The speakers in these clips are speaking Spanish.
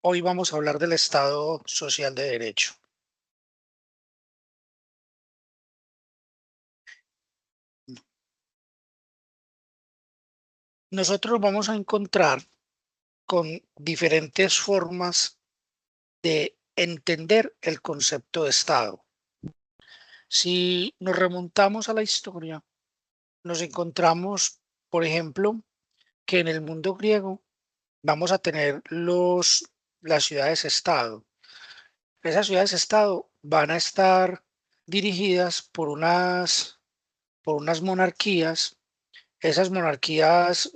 Hoy vamos a hablar del Estado Social de Derecho. Nosotros vamos a encontrar con diferentes formas de entender el concepto de Estado. Si nos remontamos a la historia, nos encontramos, por ejemplo, que en el mundo griego vamos a tener las ciudades-estado. Esas ciudades-estado van a estar dirigidas por unas monarquías. Esas monarquías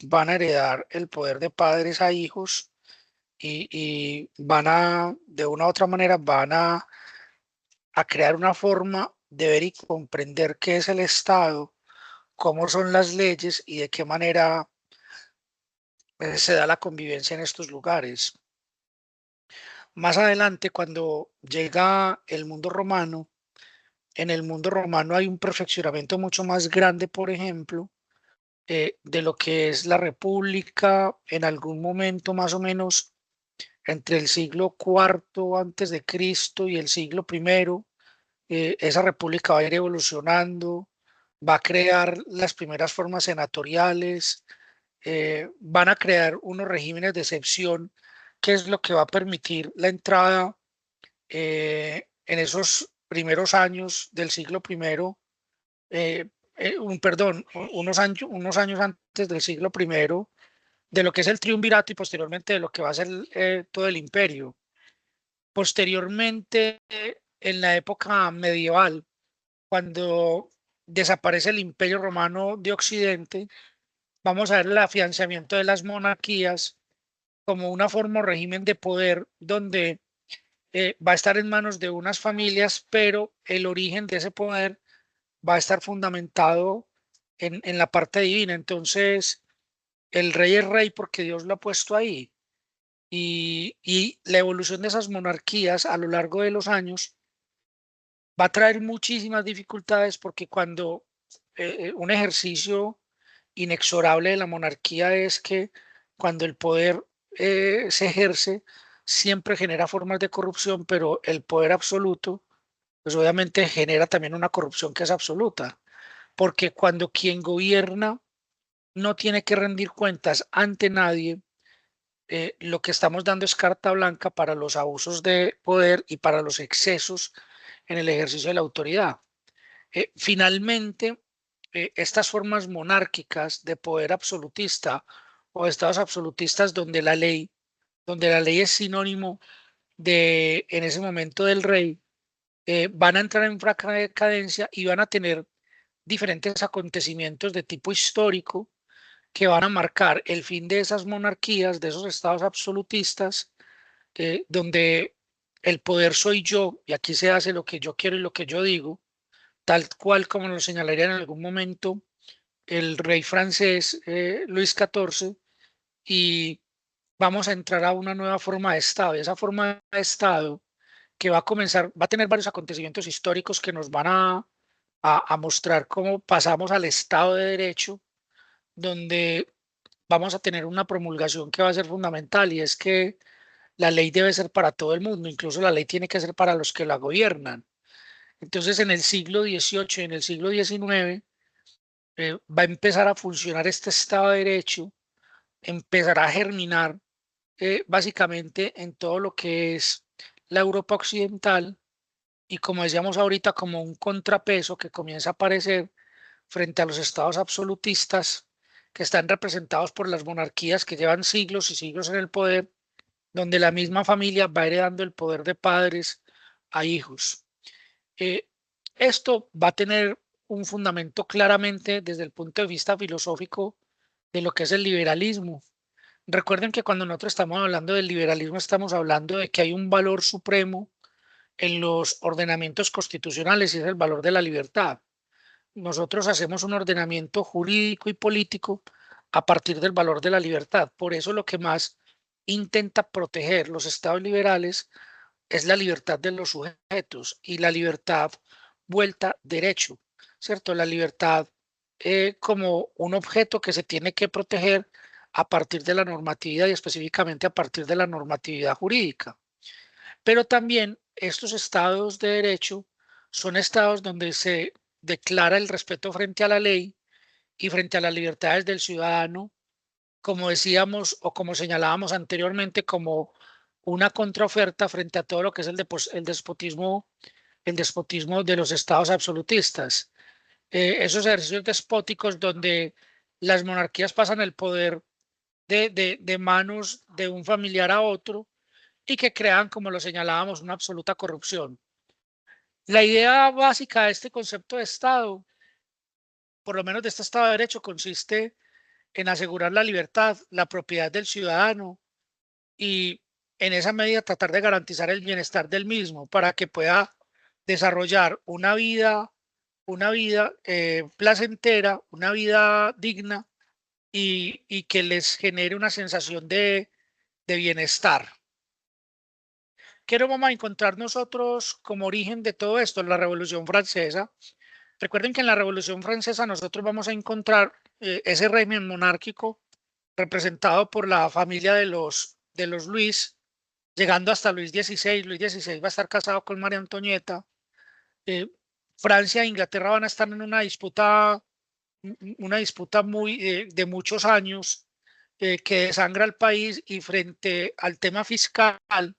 van a heredar el poder de padres a hijos y van a, de una u otra manera, van a crear una forma de ver y comprender qué es el Estado, cómo son las leyes y de qué manera se da la convivencia en estos lugares. Más adelante, cuando llega el mundo romano, en el mundo romano hay un perfeccionamiento mucho más grande, por ejemplo, de lo que es la república en algún momento más o menos entre el siglo cuarto antes de Cristo y el siglo primero. Esa república va a ir evolucionando, va a crear las primeras formas senatoriales, van a crear unos regímenes de excepción, que es lo que va a permitir la entrada en esos primeros años del siglo primero, perdón, unos años antes del siglo primero, de lo que es el triunvirato y posteriormente de lo que va a ser todo el imperio. Posteriormente, en la época medieval, cuando desaparece el imperio romano de Occidente, vamos a ver el afianzamiento de las monarquías como una forma o régimen de poder donde va a estar en manos de unas familias, pero el origen de ese poder va a estar fundamentado en la parte divina. Entonces, el rey es rey porque Dios lo ha puesto ahí. Y la evolución de esas monarquías a lo largo de los años va a traer muchísimas dificultades porque cuando un ejercicio inexorable de la monarquía es que cuando el poder se ejerce, siempre genera formas de corrupción, pero el poder absoluto, pues obviamente genera también una corrupción que es absoluta, porque cuando quien gobierna no tiene que rendir cuentas ante nadie, lo que estamos dando es carta blanca para los abusos de poder y para los excesos en el ejercicio de la autoridad. Finalmente, estas formas monárquicas de poder absolutista o estados absolutistas donde la ley es sinónimo de, en ese momento del rey, van a entrar en franca decadencia y van a tener diferentes acontecimientos de tipo histórico que van a marcar el fin de esas monarquías, de esos estados absolutistas, donde el poder soy yo y aquí se hace lo que yo quiero y lo que yo digo, tal cual como lo señalaría en algún momento el rey francés Luis XIV, y vamos a entrar a una nueva forma de Estado. Y esa forma de Estado que va a comenzar, va a tener varios acontecimientos históricos que nos van a mostrar cómo pasamos al Estado de Derecho, donde vamos a tener una promulgación que va a ser fundamental y es que la ley debe ser para todo el mundo, incluso la ley tiene que ser para los que la gobiernan. Entonces, en el siglo XVIII y en el siglo XIX va a empezar a funcionar este Estado de Derecho, empezará a germinar básicamente en todo lo que es la Europa occidental y como decíamos ahorita, como un contrapeso que comienza a aparecer frente a los estados absolutistas que están representados por las monarquías que llevan siglos y siglos en el poder, donde la misma familia va heredando el poder de padres a hijos. Eh, Esto va a tener un fundamento claramente desde el punto de vista filosófico de lo que es el liberalismo. Recuerden que cuando nosotros estamos hablando del liberalismo estamos hablando de que hay un valor supremo en los ordenamientos constitucionales y es el valor de la libertad. Nosotros hacemos un ordenamiento jurídico y político a partir del valor de la libertad. Por eso lo que más intenta proteger los estados liberales es la libertad de los sujetos y la libertad vuelta derecho, ¿cierto? La libertad como un objeto que se tiene que proteger a partir de la normatividad y específicamente a partir de la normatividad jurídica. Pero también estos estados de derecho son estados donde se declara el respeto frente a la ley y frente a las libertades del ciudadano, como decíamos o como señalábamos anteriormente, como una contraoferta frente a todo lo que es el despotismo de los estados absolutistas. Esos ejercicios despóticos donde las monarquías pasan el poder de manos de un familiar a otro y que crean, como lo señalábamos, una absoluta corrupción. La idea básica de este concepto de Estado, por lo menos de este Estado de Derecho, consiste en asegurar la libertad, la propiedad del ciudadano y en esa medida tratar de garantizar el bienestar del mismo para que pueda desarrollar una vida placentera, una vida digna y que les genere una sensación de bienestar. ¿Qué nos vamos a encontrar nosotros como origen de todo esto? La Revolución Francesa. Recuerden que en la Revolución Francesa nosotros vamos a encontrar ese régimen monárquico representado por la familia de los Luis, llegando hasta Luis XVI. Luis XVI va a estar casado con María Antonieta. Eh, Francia e Inglaterra van a estar en una disputa muy de muchos años que desangra al país y frente al tema fiscal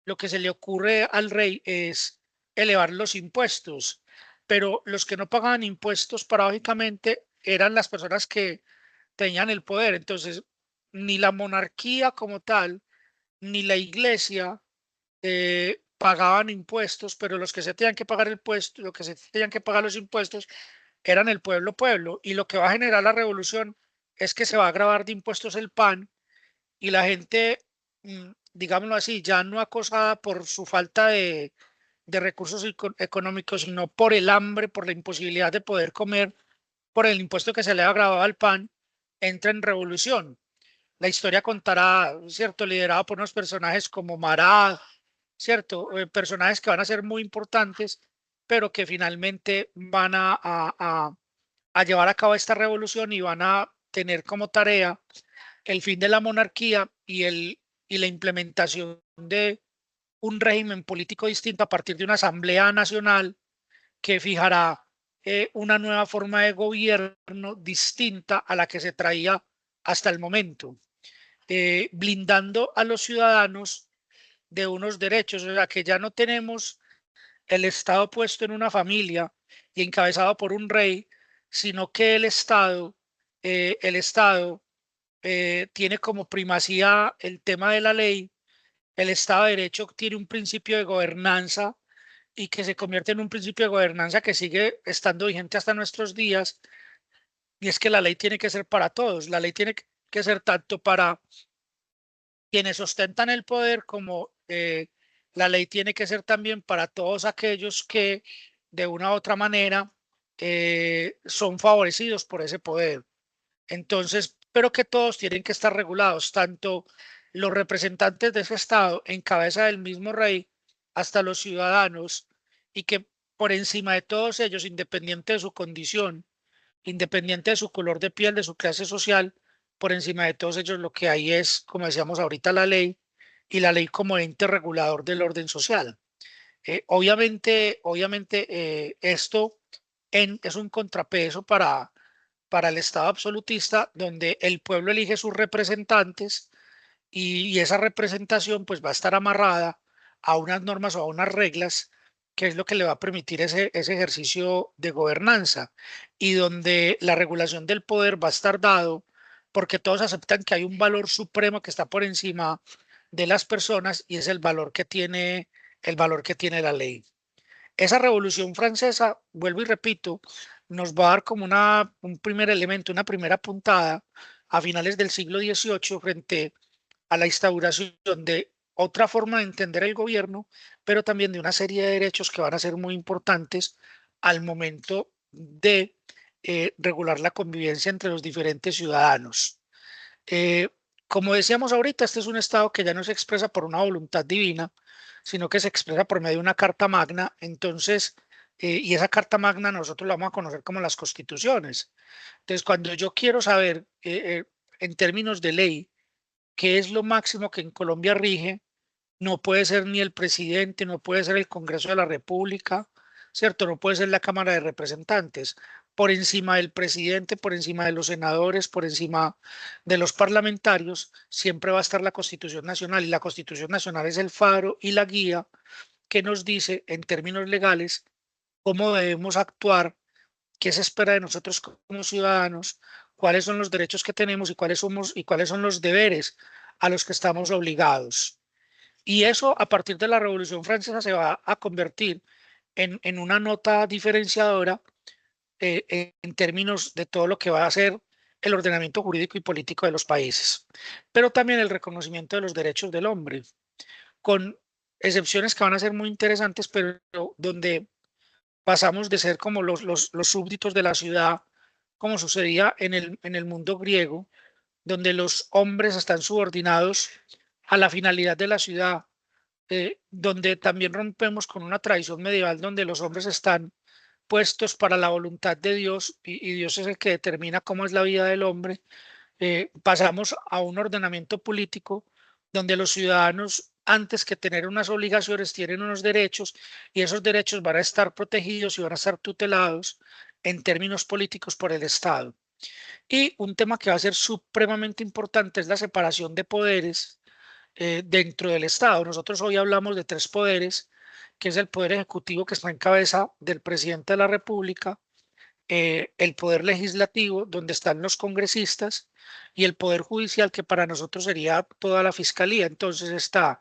lo que se le ocurre al rey es elevar los impuestos, pero los que no pagaban impuestos paradójicamente eran las personas que tenían el poder. Entonces, ni la monarquía como tal, ni la iglesia pagaban impuestos, pero los que se tenían que pagar el puesto, lo que se tenían que pagar los impuestos eran el pueblo, y lo que va a generar la revolución es que se va a grabar de impuestos el pan y la gente, digámoslo así, ya no acosada por su falta de recursos económicos, sino por el hambre, por la imposibilidad de poder comer, por el impuesto que se le ha grabado al pan, entra en revolución. La historia contará, ¿cierto? Liderado por unos personajes como Marat, ¿cierto? Personajes que van a ser muy importantes, pero que finalmente van a llevar a cabo esta revolución y van a tener como tarea el fin de la monarquía y la implementación de un régimen político distinto a partir de una asamblea nacional que fijará una nueva forma de gobierno distinta a la que se traía hasta el momento, blindando a los ciudadanos de unos derechos, o sea, que ya no tenemos el Estado puesto en una familia y encabezado por un rey, sino que el Estado tiene como primacía el tema de la ley, el Estado de Derecho tiene un principio de gobernanza y que se convierte en un principio de gobernanza que sigue estando vigente hasta nuestros días, y es que la ley tiene que ser para todos, la ley tiene que ser tanto para quienes ostentan el poder como la ley tiene que ser también para todos aquellos que de una u otra manera son favorecidos por ese poder. Entonces, pero que todos tienen que estar regulados, tanto los representantes de ese Estado en cabeza del mismo rey hasta los ciudadanos, y que por encima de todos ellos, independiente de su condición, independiente de su color de piel, de su clase social, por encima de todos ellos lo que hay es, como decíamos ahorita, la ley y la ley como ente regulador del orden social. Obviamente esto es un contrapeso para el Estado absolutista, donde el pueblo elige sus representantes y esa representación pues va a estar amarrada a unas normas o a unas reglas, que es lo que le va a permitir ese ejercicio de gobernanza, y donde la regulación del poder va a estar dado porque todos aceptan que hay un valor supremo que está por encima de las personas, y es el valor que tiene la ley. Esa revolución francesa, vuelvo y repito, nos va a dar como un primer elemento, una primera puntada a finales del siglo XVIII frente a la instauración de otra forma de entender el gobierno, pero también de una serie de derechos que van a ser muy importantes al momento de regular la convivencia entre los diferentes ciudadanos. Eh, Como decíamos ahorita, este es un estado que ya no se expresa por una voluntad divina, sino que se expresa por medio de una carta magna. Entonces, y esa carta magna nosotros la vamos a conocer como las constituciones. Entonces, cuando yo quiero saber en términos de ley, que es lo máximo que en Colombia rige, no puede ser ni el presidente, no puede ser el Congreso de la República, ¿cierto? No puede ser la Cámara de Representantes. Por encima del presidente, por encima de los senadores, por encima de los parlamentarios, siempre va a estar la Constitución Nacional y la Constitución Nacional es el faro y la guía que nos dice en términos legales cómo debemos actuar, qué se espera de nosotros como ciudadanos, cuáles son los derechos que tenemos y cuáles son los deberes a los que estamos obligados. Y eso a partir de la Revolución Francesa se va a convertir en una nota diferenciadora en términos de todo lo que va a ser el ordenamiento jurídico y político de los países, pero también el reconocimiento de los derechos del hombre, con excepciones que van a ser muy interesantes, pero donde pasamos de ser como los súbditos de la ciudad, como sucedía en el mundo griego, donde los hombres están subordinados a la finalidad de la ciudad, donde también rompemos con una tradición medieval donde los hombres están puestos para la voluntad de Dios y Dios es el que determina cómo es la vida del hombre. Pasamos a un ordenamiento político donde los ciudadanos, antes que tener unas obligaciones, tienen unos derechos y esos derechos van a estar protegidos y van a estar tutelados en términos políticos por el Estado. Y un tema que va a ser supremamente importante es la separación de poderes dentro del Estado. Nosotros hoy hablamos de tres poderes, que es el poder ejecutivo que está en cabeza del presidente de la República, el poder legislativo, donde están los congresistas, y el poder judicial, que para nosotros sería toda la fiscalía. Entonces está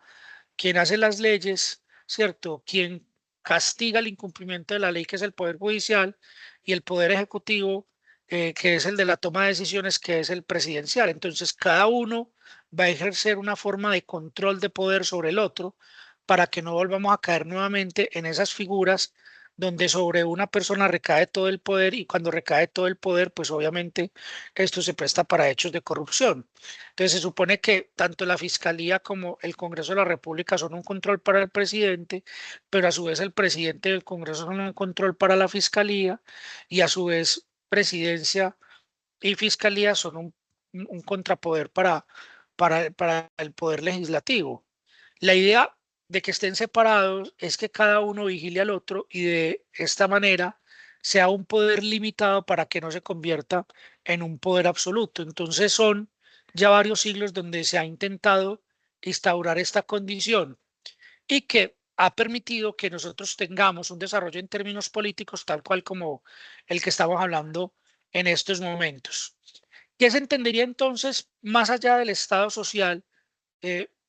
quien hace las leyes, ¿cierto? Quien castiga el incumplimiento de la ley, que es el poder judicial, y el poder ejecutivo, que es el de la toma de decisiones, que es el presidencial. Entonces cada uno va a ejercer una forma de control de poder sobre el otro para que no volvamos a caer nuevamente en esas figuras donde sobre una persona recae todo el poder y cuando recae todo el poder, pues obviamente esto se presta para hechos de corrupción. Entonces se supone que tanto la Fiscalía como el Congreso de la República son un control para el presidente, pero a su vez el presidente del Congreso son un control para la Fiscalía y a su vez presidencia y Fiscalía son un contrapoder para el poder legislativo. La idea de que estén separados es que cada uno vigile al otro y de esta manera sea un poder limitado para que no se convierta en un poder absoluto. Entonces son ya varios siglos donde se ha intentado instaurar esta condición y que ha permitido que nosotros tengamos un desarrollo en términos políticos tal cual como el que estamos hablando en estos momentos. ¿Qué se entendería entonces más allá del Estado social?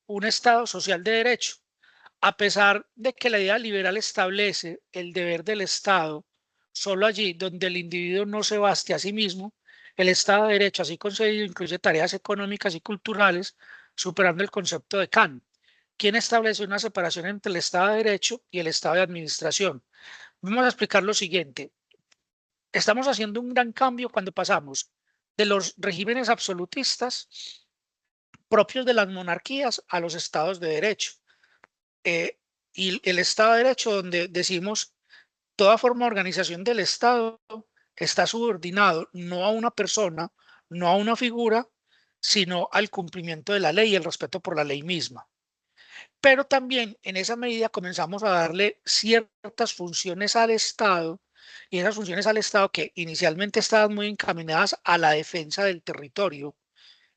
Un Estado social de derecho. A pesar de que la idea liberal establece el deber del Estado, solo allí donde el individuo no se baste a sí mismo, el Estado de Derecho, así concebido, incluye tareas económicas y culturales, superando el concepto de Kant, quien establece una separación entre el Estado de Derecho y el Estado de Administración. Vamos a explicar lo siguiente. Estamos haciendo un gran cambio cuando pasamos de los regímenes absolutistas propios de las monarquías a los estados de derecho. Y el Estado de Derecho, donde decimos toda forma de organización del Estado está subordinado no a una persona, no a una figura, sino al cumplimiento de la ley y el respeto por la ley misma. Pero también en esa medida comenzamos a darle ciertas funciones al Estado y esas funciones al Estado que inicialmente estaban muy encaminadas a la defensa del territorio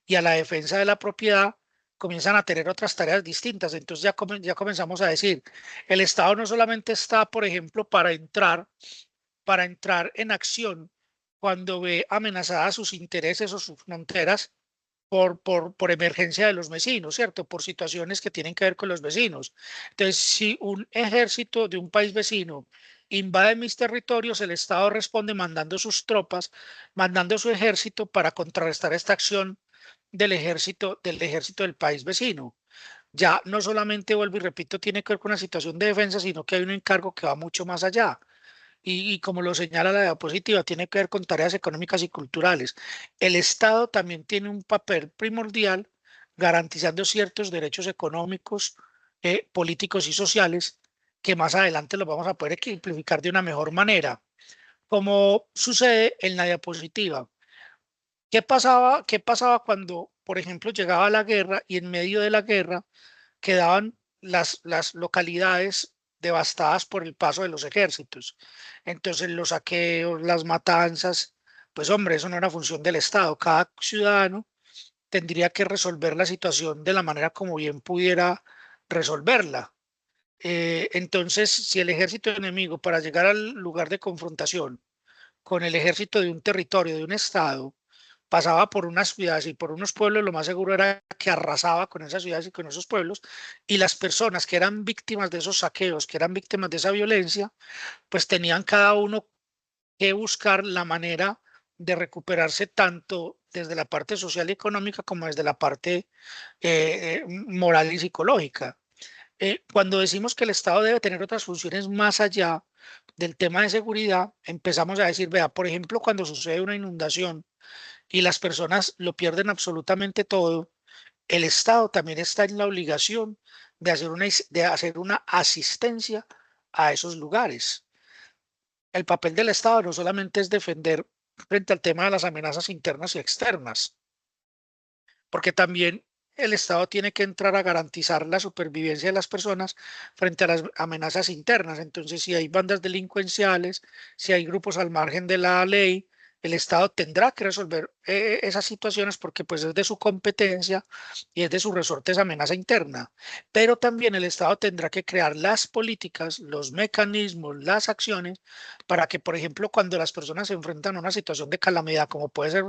y a la defensa de la propiedad, comienzan a tener otras tareas distintas. Entonces ya comenzamos a decir, el Estado no solamente está, por ejemplo, para entrar en acción cuando ve amenazadas sus intereses o sus fronteras por emergencia de los vecinos, ¿cierto? Por situaciones que tienen que ver con los vecinos. Entonces, si un ejército de un país vecino invade mis territorios, el Estado responde mandando sus tropas, mandando su ejército para contrarrestar esta acción del ejército del país vecino. Ya no solamente, vuelvo y repito, tiene que ver con una situación de defensa, sino que hay un encargo que va mucho más allá. Y como lo señala la diapositiva, tiene que ver con tareas económicas y culturales. El Estado también tiene un papel primordial garantizando ciertos derechos económicos, políticos y sociales que más adelante los vamos a poder ejemplificar de una mejor manera, como sucede en la diapositiva. Qué pasaba cuando, por ejemplo, llegaba la guerra y en medio de la guerra quedaban las localidades devastadas por el paso de los ejércitos? Entonces, los saqueos, las matanzas, pues hombre, eso no era función del Estado. Cada ciudadano tendría que resolver la situación de la manera como bien pudiera resolverla. Entonces, si el ejército enemigo, para llegar al lugar de confrontación con el ejército de un territorio, de un estado, pasaba por unas ciudades y por unos pueblos, lo más seguro era que arrasaba con esas ciudades y con esos pueblos, y las personas que eran víctimas de esos saqueos, que eran víctimas de esa violencia, pues tenían cada uno que buscar la manera de recuperarse tanto desde la parte social y económica como desde la parte moral y psicológica. Cuando decimos que el Estado debe tener otras funciones más allá del tema de seguridad, empezamos a decir, vea, por ejemplo, cuando sucede una inundación y las personas lo pierden absolutamente todo, el Estado también está en la obligación de hacer una asistencia a esos lugares. El papel del Estado no solamente es defender frente al tema de las amenazas internas y externas, porque también el Estado tiene que entrar a garantizar la supervivencia de las personas frente a las amenazas internas. Entonces, si hay bandas delincuenciales, si hay grupos al margen de la ley, el Estado tendrá que resolver esas situaciones porque pues es de su competencia y es de su resorte esa amenaza interna. Pero también el Estado tendrá que crear las políticas, los mecanismos, las acciones para que, por ejemplo, cuando las personas se enfrentan a una situación de calamidad, como puede ser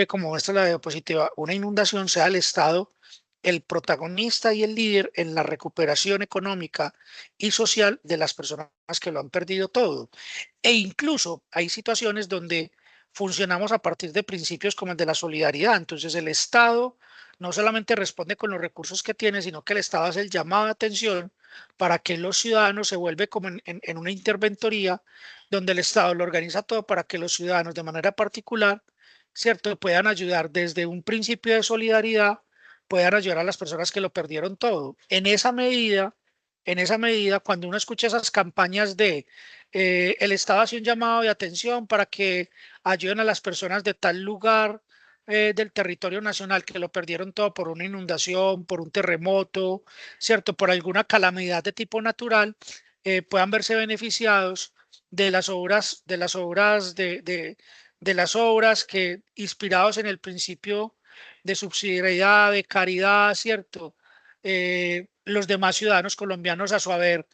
como muestra la diapositiva, una inundación, sea el Estado el protagonista y el líder en la recuperación económica y social de las personas que lo han perdido todo. E incluso hay situaciones donde funcionamos a partir de principios como el de la solidaridad. Entonces el Estado no solamente responde con los recursos que tiene, sino que el Estado hace el llamado de atención para que los ciudadanos se vuelve como en una interventoría donde el Estado lo organiza todo para que los ciudadanos de manera particular, ¿cierto?, puedan ayudar desde un principio de solidaridad, puedan ayudar a las personas que lo perdieron todo. En esa medida, cuando uno escucha esas campañas de el Estado hace un llamado de atención para que ayuden a las personas de tal lugar del territorio nacional que lo perdieron todo por una inundación, por un terremoto, ¿cierto? Por alguna calamidad de tipo natural, puedan verse beneficiados de las obras que, inspirados en el principio de subsidiariedad, de caridad, ¿cierto? Los demás ciudadanos colombianos a su haber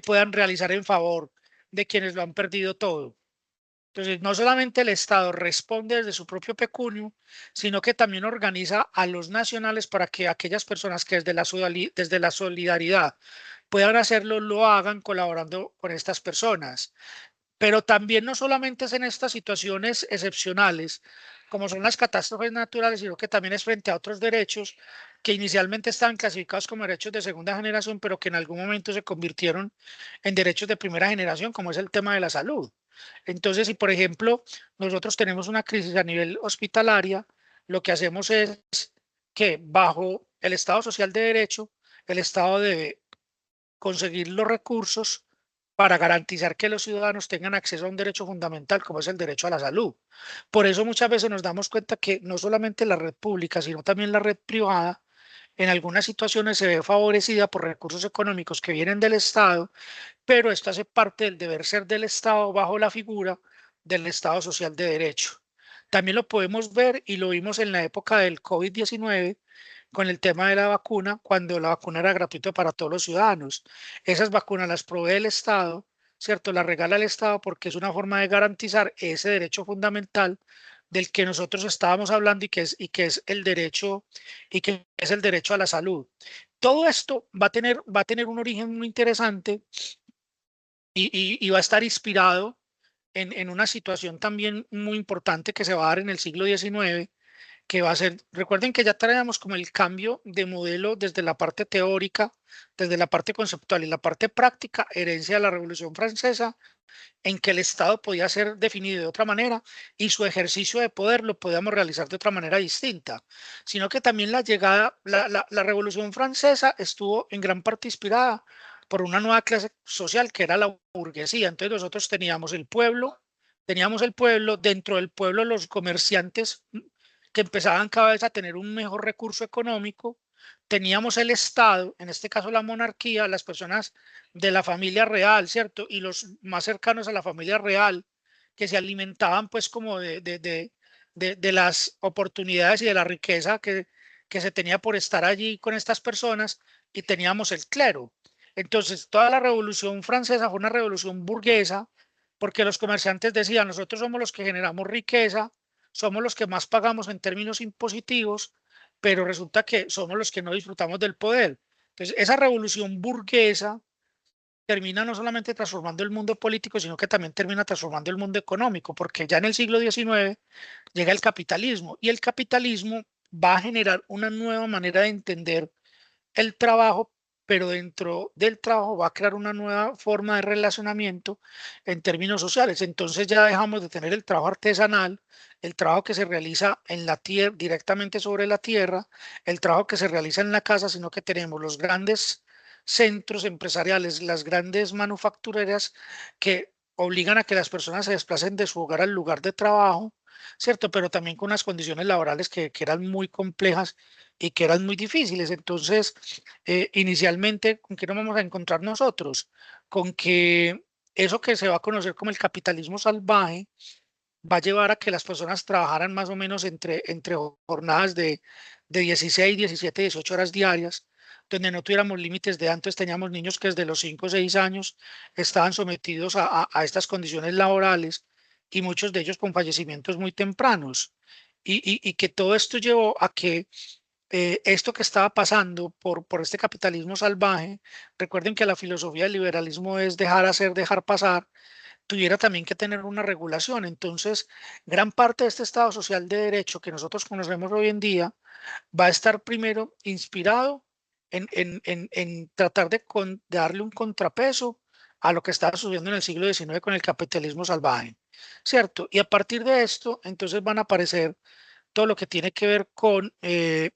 puedan realizar en favor de quienes lo han perdido todo. Entonces, no solamente el Estado responde desde su propio pecunio, sino que también organiza a los nacionales para que aquellas personas que desde la solidaridad puedan hacerlo, lo hagan colaborando con estas personas. Pero también no solamente es en estas situaciones excepcionales, como son las catástrofes naturales, sino que también es frente a otros derechos que inicialmente estaban clasificados como derechos de segunda generación, pero que en algún momento se convirtieron en derechos de primera generación, como es el tema de la salud. Entonces, si por ejemplo nosotros tenemos una crisis a nivel hospitalaria, lo que hacemos es que bajo el Estado Social de Derecho, el Estado debe conseguir los recursos para garantizar que los ciudadanos tengan acceso a un derecho fundamental como es el derecho a la salud. Por eso muchas veces nos damos cuenta que no solamente la red pública, sino también la red privada, en algunas situaciones se ve favorecida por recursos económicos que vienen del Estado, pero esto hace parte del deber ser del Estado bajo la figura del Estado social de derecho. También lo podemos ver y lo vimos en la época del COVID-19 con el tema de la vacuna, cuando la vacuna era gratuita para todos los ciudadanos. Esas vacunas las provee el Estado, ¿cierto? Las regala el Estado porque es una forma de garantizar ese derecho fundamental del que nosotros estábamos hablando y que es el derecho a la salud. Todo esto va a tener un origen muy interesante y va a estar inspirado en una situación también muy importante que se va a dar en el siglo XIX, que va a ser, recuerden que ya traíamos como el cambio de modelo desde la parte teórica, desde la parte conceptual y la parte práctica, herencia de la Revolución Francesa, en que el Estado podía ser definido de otra manera y su ejercicio de poder lo podíamos realizar de otra manera distinta, sino que también la Revolución Francesa estuvo en gran parte inspirada por una nueva clase social que era la burguesía. Entonces nosotros teníamos el pueblo Teníamos el pueblo, dentro del pueblo los comerciantes que empezaban cada vez a tener un mejor recurso económico. Teníamos el Estado, en este caso la monarquía, las personas de la familia real, ¿cierto? Y los más cercanos a la familia real, que se alimentaban pues como de las oportunidades y de la riqueza que se tenía por estar allí con estas personas, y teníamos el clero. Entonces, toda la Revolución Francesa fue una revolución burguesa, porque los comerciantes decían: nosotros somos los que generamos riqueza, somos los que más pagamos en términos impositivos, pero resulta que somos los que no disfrutamos del poder. Entonces, esa revolución burguesa termina no solamente transformando el mundo político, sino que también termina transformando el mundo económico, porque ya en el siglo XIX llega el capitalismo, y el capitalismo va a generar una nueva manera de entender el trabajo, pero dentro del trabajo va a crear una nueva forma de relacionamiento en términos sociales. Entonces ya dejamos de tener el trabajo artesanal, el trabajo que se realiza en la tierra, directamente sobre la tierra, el trabajo que se realiza en la casa, sino que tenemos los grandes centros empresariales, las grandes manufactureras, que obligan a que las personas se desplacen de su hogar al lugar de trabajo, ¿cierto? Pero también con unas condiciones laborales que eran muy complejas y que eran muy difíciles. Entonces, inicialmente, ¿con qué nos vamos a encontrar nosotros? Con que eso que se va a conocer como el capitalismo salvaje va a llevar a que las personas trabajaran más o menos entre jornadas de 16, 17, 18 horas diarias, donde no tuviéramos límites de edad. Antes teníamos niños que desde los 5 o 6 años estaban sometidos a estas condiciones laborales, y muchos de ellos con fallecimientos muy tempranos. Y que todo esto llevó a que esto que estaba pasando por este capitalismo salvaje, recuerden que la filosofía del liberalismo es dejar hacer, dejar pasar, tuviera también que tener una regulación. Entonces, gran parte de este Estado social de derecho que nosotros conocemos hoy en día va a estar primero inspirado en tratar de darle un contrapeso a lo que estaba sucediendo en el siglo XIX con el capitalismo salvaje, ¿cierto? Y a partir de esto, entonces van a aparecer todo lo que tiene que ver con eh,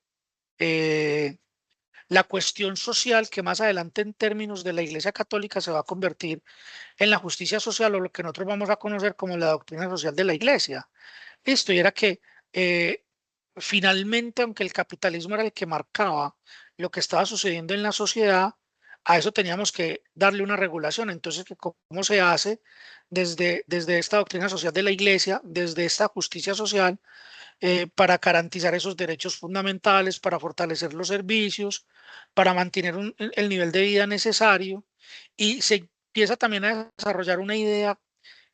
la cuestión social, que más adelante en términos de la Iglesia Católica se va a convertir en la justicia social, o lo que nosotros vamos a conocer como la doctrina social de la Iglesia. Esto y era que eh, finalmente, aunque el capitalismo era el que marcaba lo que estaba sucediendo en la sociedad, a eso teníamos que darle una regulación. Entonces, ¿cómo se hace desde esta doctrina social de la Iglesia, desde esta justicia social, para garantizar esos derechos fundamentales, para fortalecer los servicios, para mantener el nivel de vida necesario? Y se empieza también a desarrollar una idea,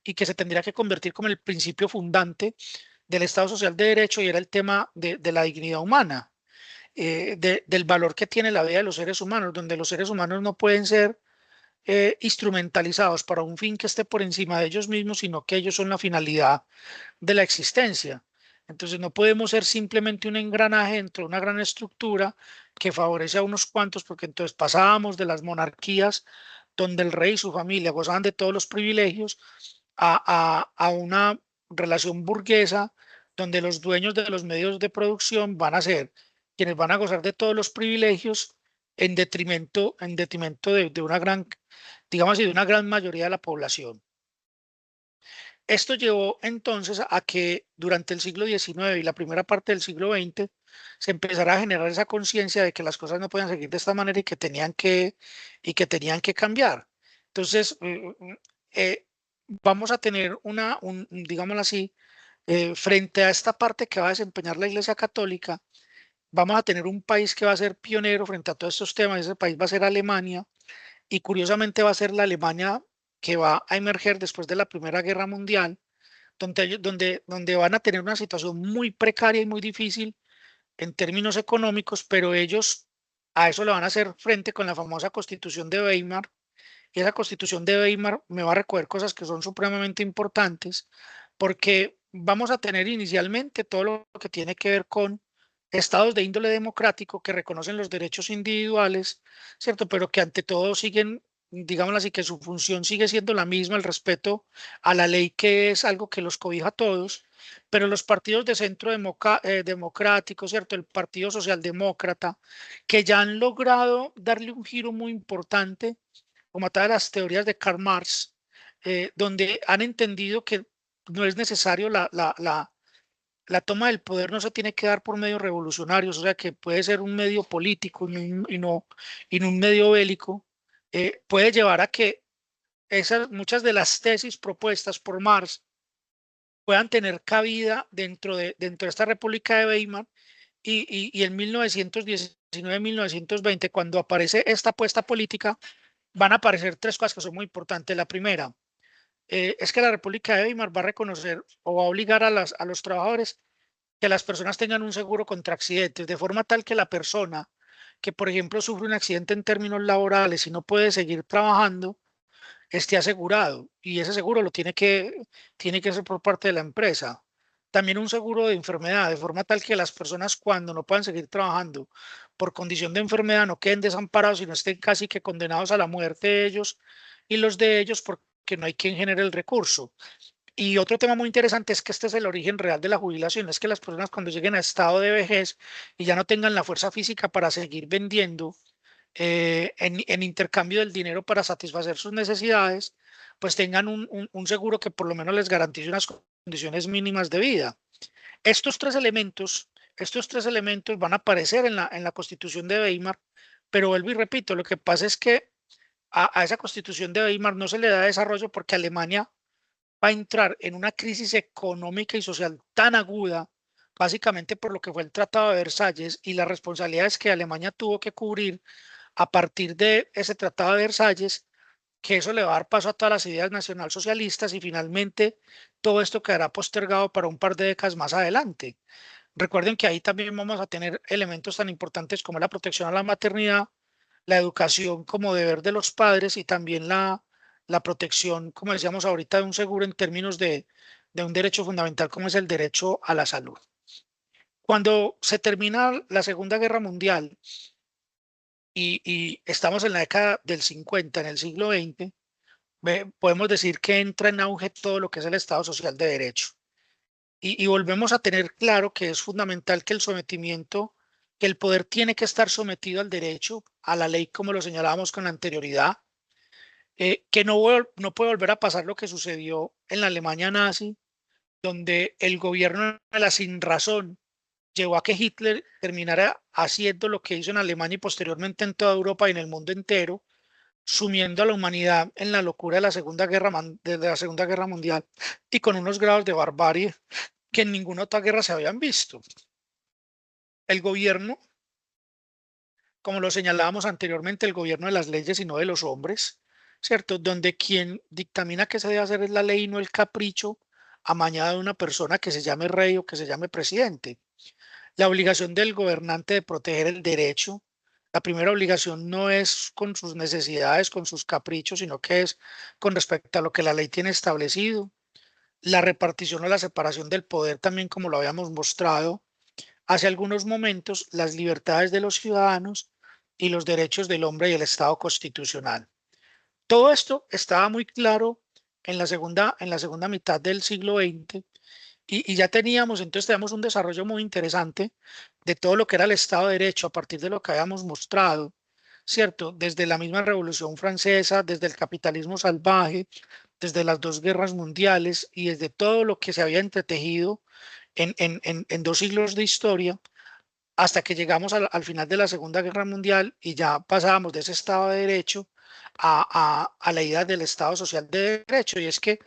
y que se tendría que convertir como el principio fundante del Estado Social de Derecho, y era el tema de la dignidad humana, del valor que tiene la vida de los seres humanos, donde los seres humanos no pueden ser instrumentalizados para un fin que esté por encima de ellos mismos, sino que ellos son la finalidad de la existencia. Entonces no podemos ser simplemente un engranaje dentro de una gran estructura que favorece a unos cuantos, porque entonces pasábamos de las monarquías donde el rey y su familia gozaban de todos los privilegios a una relación burguesa donde los dueños de los medios de producción van a ser quienes van a gozar de todos los privilegios en detrimento de una gran, digamos así, de una gran mayoría de la población. Esto llevó entonces a que durante el siglo XIX y la primera parte del siglo XX se empezara a generar esa conciencia de que las cosas no podían seguir de esta manera, y que tenían que cambiar. Entonces, eh, vamos a tener digámoslo así, frente a esta parte que va a desempeñar la Iglesia Católica, vamos a tener un país que va a ser pionero frente a todos estos temas. Ese país va a ser Alemania, y curiosamente va a ser la Alemania que va a emerger después de la Primera Guerra Mundial, donde van a tener una situación muy precaria y muy difícil en términos económicos, pero ellos a eso le van a hacer frente con la famosa Constitución de Weimar. Y esa Constitución de Weimar me va a recoger cosas que son supremamente importantes, porque vamos a tener inicialmente todo lo que tiene que ver con estados de índole democrático que reconocen los derechos individuales, ¿cierto? Pero que ante todo siguen, digámoslo así, que su función sigue siendo la misma, el respeto a la ley, que es algo que los cobija a todos. Pero los partidos de centro democrático, ¿cierto? El Partido Socialdemócrata, que ya han logrado darle un giro muy importante como a todas las teorías de Karl Marx, donde han entendido que no es necesario la toma del poder no se tiene que dar por medios revolucionarios, o sea que puede ser un medio político y no un medio bélico, puede llevar a que muchas de las tesis propuestas por Marx puedan tener cabida dentro de esta República de Weimar y en 1919, 1920, cuando aparece esta apuesta política, van a aparecer tres cosas que son muy importantes. La primera es que la República de Weimar va a reconocer o va a obligar a los trabajadores que las personas tengan un seguro contra accidentes, de forma tal que la persona que, por ejemplo, sufre un accidente en términos laborales y no puede seguir trabajando, esté asegurado. Y ese seguro lo tiene que ser por parte de la empresa. También un seguro de enfermedad, de forma tal que las personas cuando no puedan seguir trabajando por condición de enfermedad no queden desamparados y no estén casi que condenados a la muerte de ellos y los de ellos porque no hay quien genere el recurso. Y otro tema muy interesante es que este es el origen real de la jubilación, es que las personas cuando lleguen a estado de vejez y ya no tengan la fuerza física para seguir vendiendo en intercambio del dinero para satisfacer sus necesidades, pues tengan un seguro que por lo menos les garantice unas condiciones mínimas de vida. Estos tres elementos, estos tres elementos van a aparecer en la Constitución de Weimar, pero vuelvo y repito, lo que pasa es que a esa Constitución de Weimar no se le da desarrollo porque Alemania va a entrar en una crisis económica y social tan aguda, básicamente por lo que fue el Tratado de Versalles y las responsabilidades que Alemania tuvo que cubrir a partir de ese Tratado de Versalles, que eso le va a dar paso a todas las ideas nacionalsocialistas y finalmente todo esto quedará postergado para un par de décadas más adelante. Recuerden que ahí también vamos a tener elementos tan importantes como la protección a la maternidad, la educación como deber de los padres y también la protección, como decíamos ahorita, de un seguro en términos de un derecho fundamental como es el derecho a la salud. Cuando se termina la Segunda Guerra Mundial y estamos en la década del 50, en el siglo XX, podemos decir que entra en auge todo lo que es el Estado Social de Derecho. Y volvemos a tener claro que es fundamental que el sometimiento, que el poder tiene que estar sometido al derecho, a la ley, como lo señalábamos con anterioridad, que no puede volver a pasar lo que sucedió en la Alemania nazi, donde el gobierno de la sinrazón llevó a que Hitler terminara haciendo lo que hizo en Alemania y posteriormente en toda Europa y en el mundo entero, sumiendo a la humanidad en la locura de la Segunda Guerra Mundial y con unos grados de barbarie que en ninguna otra guerra se habían visto. El gobierno, como lo señalábamos anteriormente, el gobierno de las leyes y no de los hombres, ¿cierto? Donde quien dictamina qué se debe hacer es la ley y no el capricho amañado de una persona que se llame rey o que se llame presidente. La obligación del gobernante de proteger el derecho. La primera obligación no es con sus necesidades, con sus caprichos, sino que es con respecto a lo que la ley tiene establecido. La repartición o la separación del poder también, como lo habíamos mostrado hace algunos momentos, las libertades de los ciudadanos y los derechos del hombre y el Estado constitucional. Todo esto estaba muy claro en la segunda mitad del siglo XX y ya tenemos un desarrollo muy interesante de todo lo que era el Estado de Derecho a partir de lo que habíamos mostrado, ¿cierto? Desde la misma Revolución Francesa, desde el capitalismo salvaje, desde las dos guerras mundiales y desde todo lo que se había entretejido en dos siglos de historia hasta que llegamos al final de la Segunda Guerra Mundial y ya pasábamos de ese Estado de Derecho a la idea del Estado Social de Derecho. Y es que,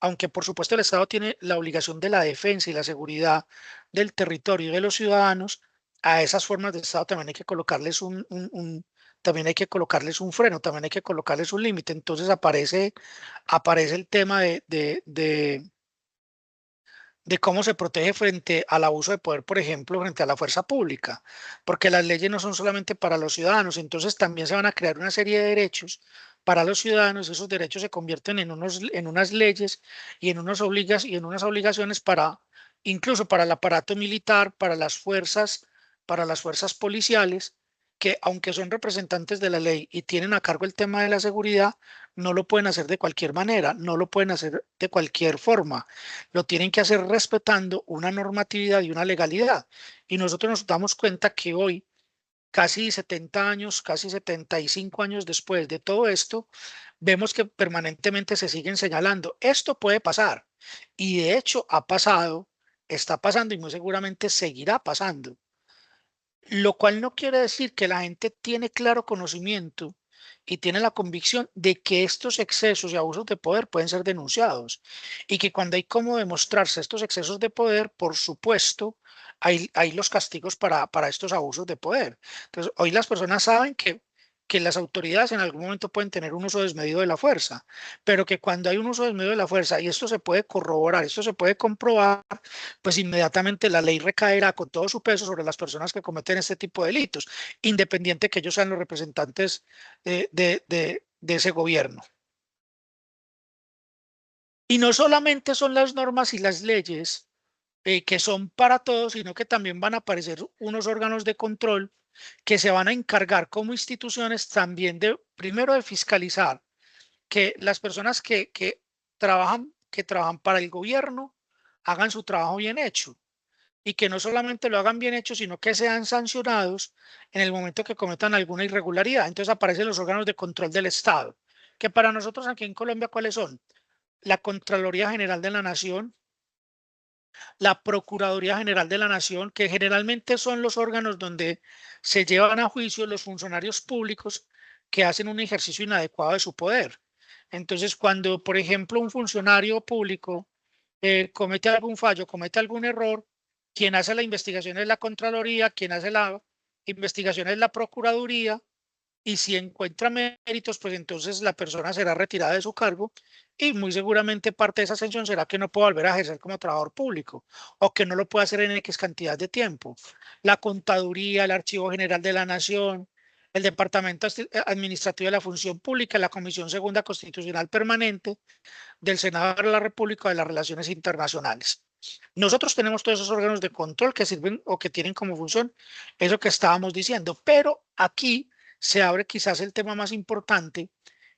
aunque por supuesto el Estado tiene la obligación de la defensa y la seguridad del territorio y de los ciudadanos, a esas formas de Estado también hay que colocarles también hay que colocarles un freno, también hay que colocarles un límite. Entonces aparece el tema de cómo se protege frente al abuso de poder, por ejemplo, frente a la fuerza pública, porque las leyes no son solamente para los ciudadanos, entonces también se van a crear una serie de derechos para los ciudadanos, esos derechos se convierten en unas leyes y y en unas obligaciones para, incluso para el aparato militar, para las fuerzas policiales, que aunque son representantes de la ley y tienen a cargo el tema de la seguridad, no lo pueden hacer de cualquier manera, no lo pueden hacer de cualquier forma, lo tienen que hacer respetando una normatividad y una legalidad. Y nosotros nos damos cuenta que hoy, casi 70 años, casi 75 años después de todo esto, vemos que permanentemente se siguen señalando. Esto puede pasar y de hecho ha pasado, está pasando y muy seguramente seguirá pasando. Lo cual no quiere decir que la gente tiene claro conocimiento y tiene la convicción de que estos excesos y abusos de poder pueden ser denunciados y que cuando hay cómo demostrarse estos excesos de poder, por supuesto, hay los castigos para estos abusos de poder. Entonces, hoy las personas saben que las autoridades en algún momento pueden tener un uso desmedido de la fuerza, pero que cuando hay un uso desmedido de la fuerza y esto se puede corroborar, esto se puede comprobar, pues inmediatamente la ley recaerá con todo su peso sobre las personas que cometen este tipo de delitos, independiente que ellos sean los representantes de ese gobierno. Y no solamente son las normas y las leyes que son para todos, sino que también van a aparecer unos órganos de control que se van a encargar como instituciones también de, primero, de fiscalizar que las personas que trabajan para el gobierno hagan su trabajo bien hecho y que no solamente lo hagan bien hecho, sino que sean sancionados en el momento que cometan alguna irregularidad. Entonces aparecen los órganos de control del Estado, que para nosotros aquí en Colombia, ¿cuáles son? La Contraloría General de la Nación, la Procuraduría General de la Nación, que generalmente son los órganos donde se llevan a juicio los funcionarios públicos que hacen un ejercicio inadecuado de su poder. Entonces, cuando, por ejemplo, un funcionario público comete algún fallo, comete algún error, quien hace la investigación es la Contraloría, quien hace la investigación es la Procuraduría, y si encuentra méritos, pues entonces la persona será retirada de su cargo y muy seguramente parte de esa sanción será que no pueda volver a ejercer como trabajador público o que no lo pueda hacer en X cantidad de tiempo. La Contaduría, el Archivo General de la Nación, el Departamento Administrativo de la Función Pública, la Comisión Segunda Constitucional Permanente del Senado de la República de las Relaciones Internacionales. Nosotros tenemos todos esos órganos de control que sirven o que tienen como función eso que estábamos diciendo, pero aquí se abre quizás el tema más importante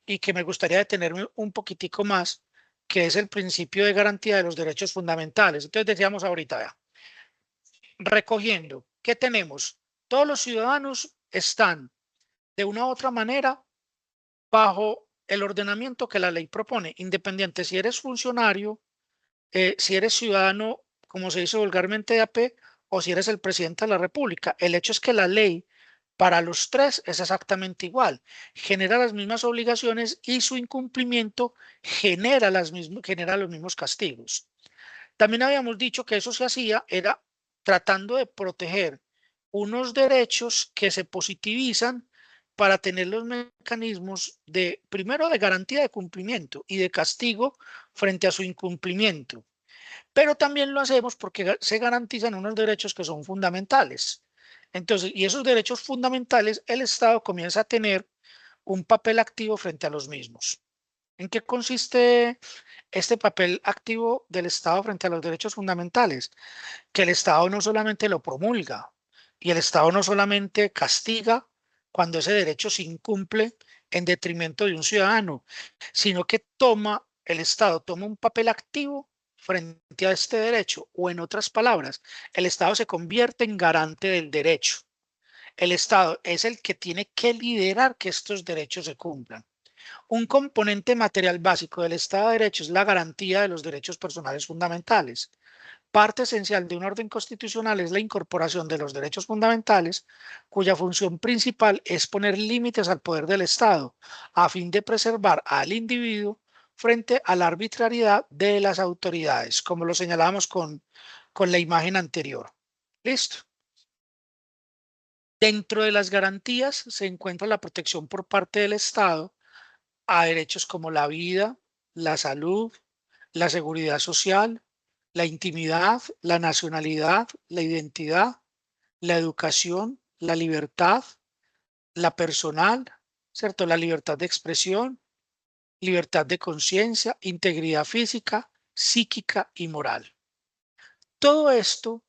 y que me gustaría detenerme un poquitico más, que es el principio de garantía de los derechos fundamentales. Entonces decíamos ahorita, vea, recogiendo, ¿qué tenemos? Todos los ciudadanos están de una u otra manera bajo el ordenamiento que la ley propone, independiente si eres funcionario, si eres ciudadano, como se dice vulgarmente de AP, o si eres el presidente de la República. El hecho es que la ley para los tres es exactamente igual. Genera las mismas obligaciones y su incumplimiento genera los mismos castigos. También habíamos dicho que eso se hacía era tratando de proteger unos derechos que se positivizan para tener los mecanismos de, primero, de garantía de cumplimiento y de castigo frente a su incumplimiento. Pero también lo hacemos porque se garantizan unos derechos que son fundamentales. Entonces, y esos derechos fundamentales, el Estado comienza a tener un papel activo frente a los mismos. ¿En qué consiste este papel activo del Estado frente a los derechos fundamentales? Que el Estado no solamente lo promulga y el Estado no solamente castiga cuando ese derecho se incumple en detrimento de un ciudadano, sino que el Estado toma un papel activo frente a este derecho, o en otras palabras, el Estado se convierte en garante del derecho. El Estado es el que tiene que liderar que estos derechos se cumplan. Un componente material básico del Estado de Derecho es la garantía de los derechos personales fundamentales. Parte esencial de un orden constitucional es la incorporación de los derechos fundamentales, cuya función principal es poner límites al poder del Estado, a fin de preservar al individuo frente a la arbitrariedad de las autoridades, como lo señalábamos con la imagen anterior. Listo. Dentro de las garantías se encuentra la protección por parte del Estado a derechos como la vida, la salud, la seguridad social, la intimidad, la nacionalidad, la identidad, la educación, la libertad, la personal, ¿cierto? La libertad de expresión, libertad de conciencia, integridad física, psíquica y moral. Todo esto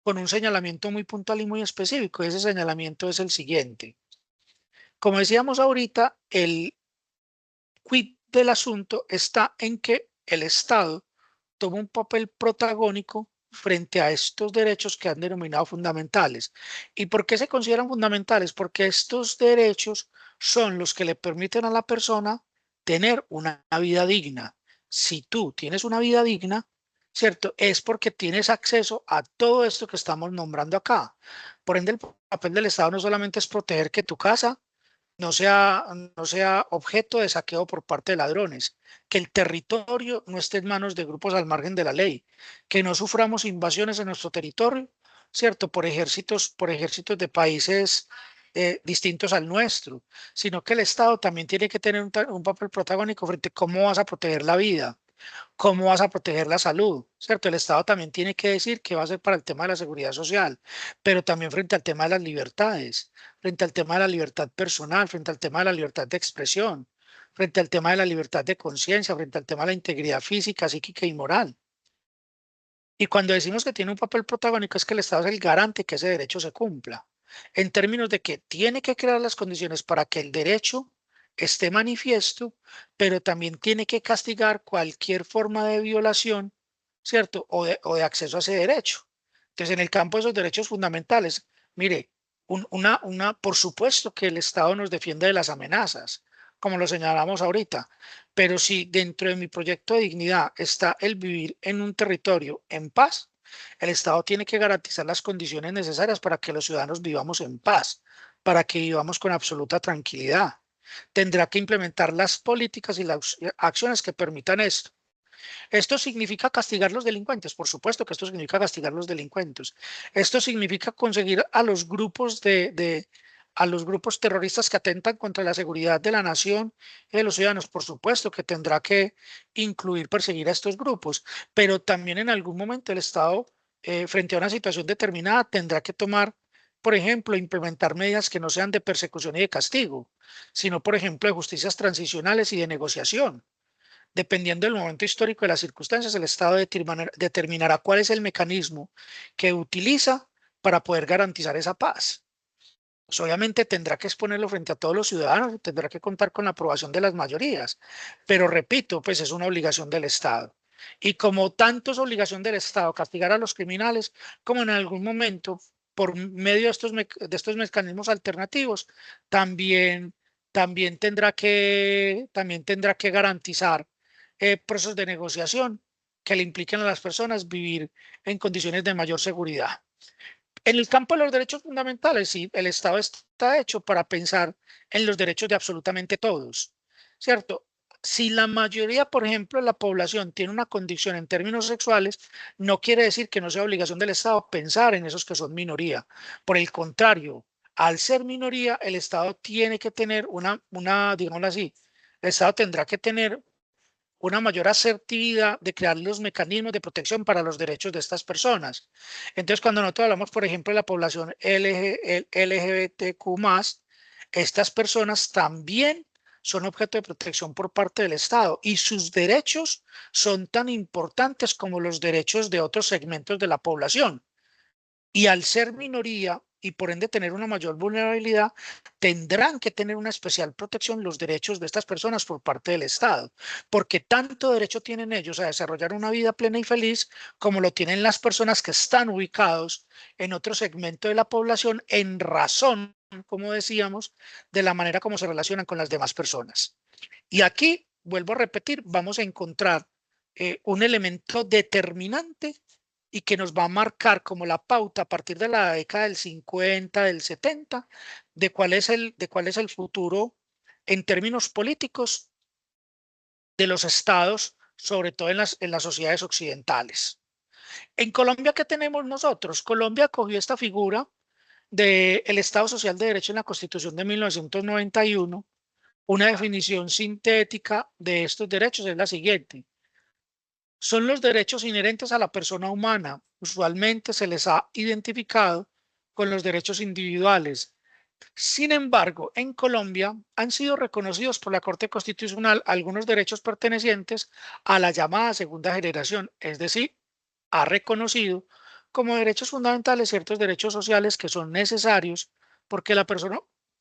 con un señalamiento muy puntual y muy específico. Ese señalamiento es el siguiente. Como decíamos ahorita, el quid del asunto está en que el Estado toma un papel protagónico frente a estos derechos que han denominado fundamentales. ¿Y por qué se consideran fundamentales? Porque estos derechos son los que le permiten a la persona tener una vida digna. Si tú tienes una vida digna, ¿cierto? Es porque tienes acceso a todo esto que estamos nombrando acá. Por ende, el papel del Estado no solamente es proteger que tu casa no sea objeto de saqueo por parte de ladrones, que el territorio no esté en manos de grupos al margen de la ley, que no suframos invasiones en nuestro territorio, ¿cierto? Por ejércitos de países distintos al nuestro, sino que el Estado también tiene que tener un papel protagónico frente a cómo vas a proteger la vida. ¿Cómo vas a proteger la salud? ¿Cierto? El Estado también tiene que decir qué va a hacer para el tema de la seguridad social, pero también frente al tema de las libertades, frente al tema de la libertad personal, frente al tema de la libertad de expresión, frente al tema de la libertad de conciencia, frente al tema de la integridad física, psíquica y moral. Y cuando decimos que tiene un papel protagónico es que el Estado es el garante que ese derecho se cumpla, en términos de que tiene que crear las condiciones para que el derecho esté manifiesto, pero también tiene que castigar cualquier forma de violación, ¿cierto? O de acceso a ese derecho. Entonces, en el campo de esos derechos fundamentales, mire, por supuesto que el Estado nos defiende de las amenazas, como lo señalamos ahorita, pero si dentro de mi proyecto de dignidad está el vivir en un territorio en paz, el Estado tiene que garantizar las condiciones necesarias para que los ciudadanos vivamos en paz, para que vivamos con absoluta tranquilidad. Tendrá que implementar las políticas y las acciones que permitan esto. ¿Esto significa castigar a los delincuentes? Por supuesto que esto significa castigar a los delincuentes. Esto significa conseguir a los grupos terroristas que atentan contra la seguridad de la nación y de los ciudadanos. Por supuesto que tendrá que incluir perseguir a estos grupos, pero también en algún momento el Estado, frente a una situación determinada, tendrá que tomar, por ejemplo, implementar medidas que no sean de persecución y de castigo, sino, por ejemplo, de justicias transicionales y de negociación. Dependiendo del momento histórico y de las circunstancias, el Estado determinará cuál es el mecanismo que utiliza para poder garantizar esa paz. Pues obviamente tendrá que exponerlo frente a todos los ciudadanos, tendrá que contar con la aprobación de las mayorías, pero repito, pues es una obligación del Estado. Y como tanto es obligación del Estado castigar a los criminales, como en algún momento, por medio de estos mecanismos alternativos, también, también tendrá que garantizar procesos de negociación que le impliquen a las personas vivir en condiciones de mayor seguridad. En el campo de los derechos fundamentales, sí, el Estado está hecho para pensar en los derechos de absolutamente todos, ¿cierto? Si la mayoría, por ejemplo, de la población tiene una condición en términos sexuales, no quiere decir que no sea obligación del Estado pensar en esos que son minoría. Por el contrario, al ser minoría, el Estado tiene que tener digámoslo así, el Estado tendrá que tener una mayor asertividad de crear los mecanismos de protección para los derechos de estas personas. Entonces, cuando nosotros hablamos, por ejemplo, de la población LGBTQ+, estas personas también son objeto de protección por parte del Estado y sus derechos son tan importantes como los derechos de otros segmentos de la población. Y al ser minoría y por ende tener una mayor vulnerabilidad, tendrán que tener una especial protección los derechos de estas personas por parte del Estado, porque tanto derecho tienen ellos a desarrollar una vida plena y feliz como lo tienen las personas que están ubicados en otro segmento de la población en razón, como decíamos, de la manera como se relacionan con las demás personas. Y aquí, vuelvo a repetir, vamos a encontrar un elemento determinante y que nos va a marcar como la pauta a partir de la década del 50, del 70, de cuál es el futuro en términos políticos de los estados, sobre todo en las sociedades occidentales. En Colombia, ¿qué tenemos nosotros? Colombia cogió esta figura del Estado Social de Derecho en la Constitución de 1991. Una definición sintética de estos derechos es la siguiente: son los derechos inherentes a la persona humana. Usualmente se les ha identificado con los derechos individuales. Sin embargo, en Colombia han sido reconocidos por la Corte Constitucional algunos derechos pertenecientes a la llamada segunda generación, es decir, ha reconocido como derechos fundamentales ciertos derechos sociales que son necesarios porque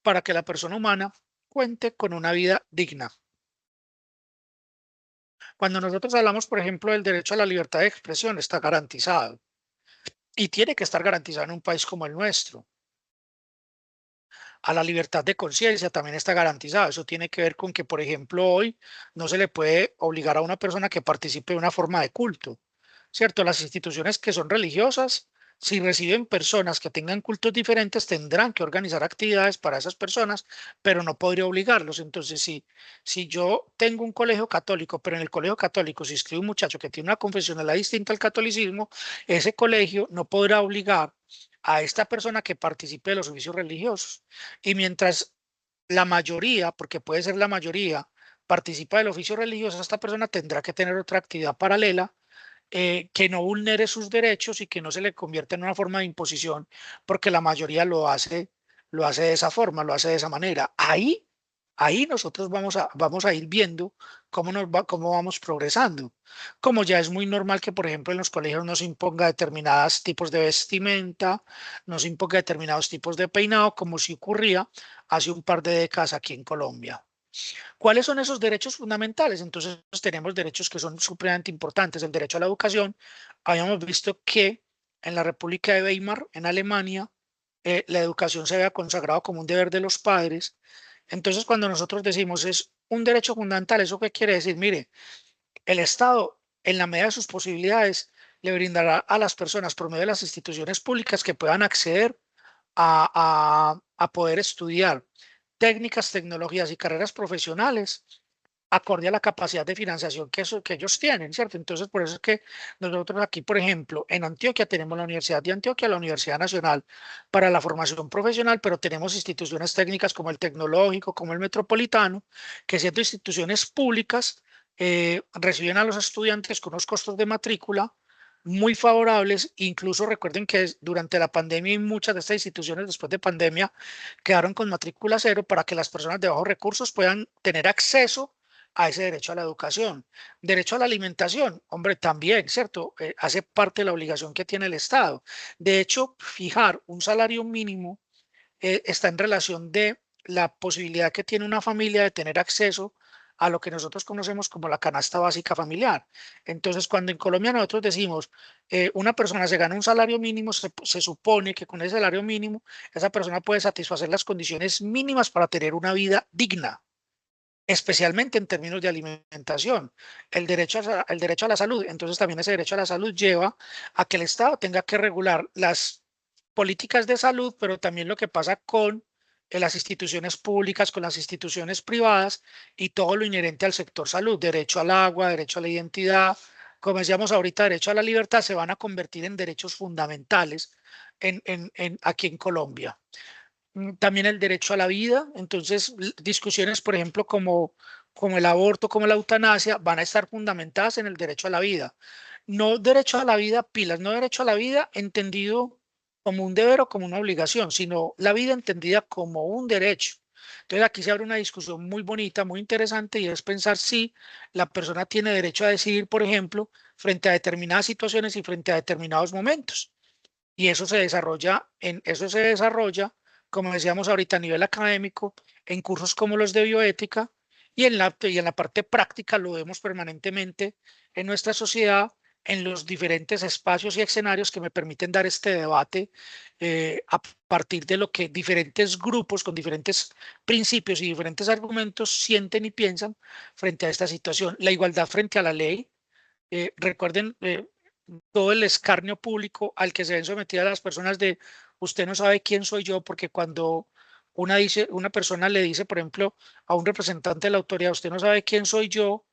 para que la persona humana cuente con una vida digna. Cuando nosotros hablamos, por ejemplo, del derecho a la libertad de expresión, está garantizado. y tiene que estar garantizado en un país como el nuestro. A la libertad de conciencia también está garantizada. Eso tiene que ver con que, por ejemplo, hoy no se le puede obligar a una persona que participe de una forma de culto, ¿cierto? Las instituciones que son religiosas, si reciben personas que tengan cultos diferentes, tendrán que organizar actividades para esas personas, pero no podría obligarlos. Entonces, si yo tengo un colegio católico, pero en el colegio católico se inscribe un muchacho que tiene una confesionalidad distinta al catolicismo, ese colegio no podrá obligar a esta persona que participe de los oficios religiosos. Y mientras la mayoría, porque puede ser la mayoría, participa del oficio religioso, esta persona tendrá que tener otra actividad paralela que no vulnere sus derechos y que no se le convierta en una forma de imposición, porque la mayoría lo hace de esa forma, lo hace de esa manera. Ahí nosotros vamos a ir viendo cómo vamos progresando. Como ya es muy normal que, por ejemplo, en los colegios nos imponga determinados tipos de vestimenta, nos imponga determinados tipos de peinado, como si ocurría hace un par de décadas aquí en Colombia. ¿Cuáles son esos derechos fundamentales? Entonces tenemos derechos que son supremamente importantes. El derecho a la educación. Habíamos visto que en la República de Weimar, en Alemania, la educación se había consagrado como un deber de los padres. Entonces, cuando nosotros decimos es un derecho fundamental, ¿eso qué quiere decir? Mire, el Estado, en la medida de sus posibilidades, le brindará a las personas por medio de las instituciones públicas que puedan acceder a poder estudiar técnicas, tecnologías y carreras profesionales acorde a la capacidad de financiación que ellos tienen, ¿cierto? Entonces, por eso es que nosotros aquí, por ejemplo, en Antioquia tenemos la Universidad de Antioquia, la Universidad Nacional para la Formación Profesional, pero tenemos instituciones técnicas como el Tecnológico, como el Metropolitano, que siendo instituciones públicas, reciben a los estudiantes con unos costos de matrícula muy favorables. Incluso recuerden que durante la pandemia y muchas de estas instituciones después de pandemia quedaron con matrícula cero para que las personas de bajos recursos puedan tener acceso a ese derecho a la educación. Derecho a la alimentación, hombre, también, ¿cierto? Hace parte de la obligación que tiene el Estado. De hecho, fijar un salario mínimo está en relación de la posibilidad que tiene una familia de tener acceso a lo que nosotros conocemos como la canasta básica familiar. Entonces, cuando en Colombia nosotros decimos una persona se gana un salario mínimo, se supone que con ese salario mínimo esa persona puede satisfacer las condiciones mínimas para tener una vida digna, especialmente en términos de alimentación, el derecho a la salud. Entonces también ese derecho a la salud lleva a que el Estado tenga que regular las políticas de salud, pero también lo que pasa con las instituciones públicas, con las instituciones privadas y todo lo inherente al sector salud, derecho al agua, derecho a la identidad, como decíamos ahorita, derecho a la libertad, se van a convertir en derechos fundamentales aquí en Colombia. También el derecho a la vida. Entonces, discusiones, por ejemplo, como el aborto, como la eutanasia, van a estar fundamentadas en el derecho a la vida. No derecho a la vida, pilas, no derecho a la vida entendido como un deber o como una obligación, sino la vida entendida como un derecho. Entonces, aquí se abre una discusión muy bonita, muy interesante, y es pensar si la persona tiene derecho a decidir, por ejemplo, frente a determinadas situaciones y frente a determinados momentos. Y eso se desarrolla, como decíamos ahorita, a nivel académico, en cursos como los de bioética, y en la parte práctica lo vemos permanentemente en nuestra sociedad, en los diferentes espacios y escenarios que me permiten dar este debate a partir de lo que diferentes grupos con diferentes principios y diferentes argumentos sienten y piensan frente a esta situación. La igualdad frente a la ley. Recuerden todo el escarnio público al que se ven sometidas las personas de usted no sabe quién soy yo, porque cuando una persona le dice, por ejemplo, a un representante de la autoridad, usted no sabe quién soy yo,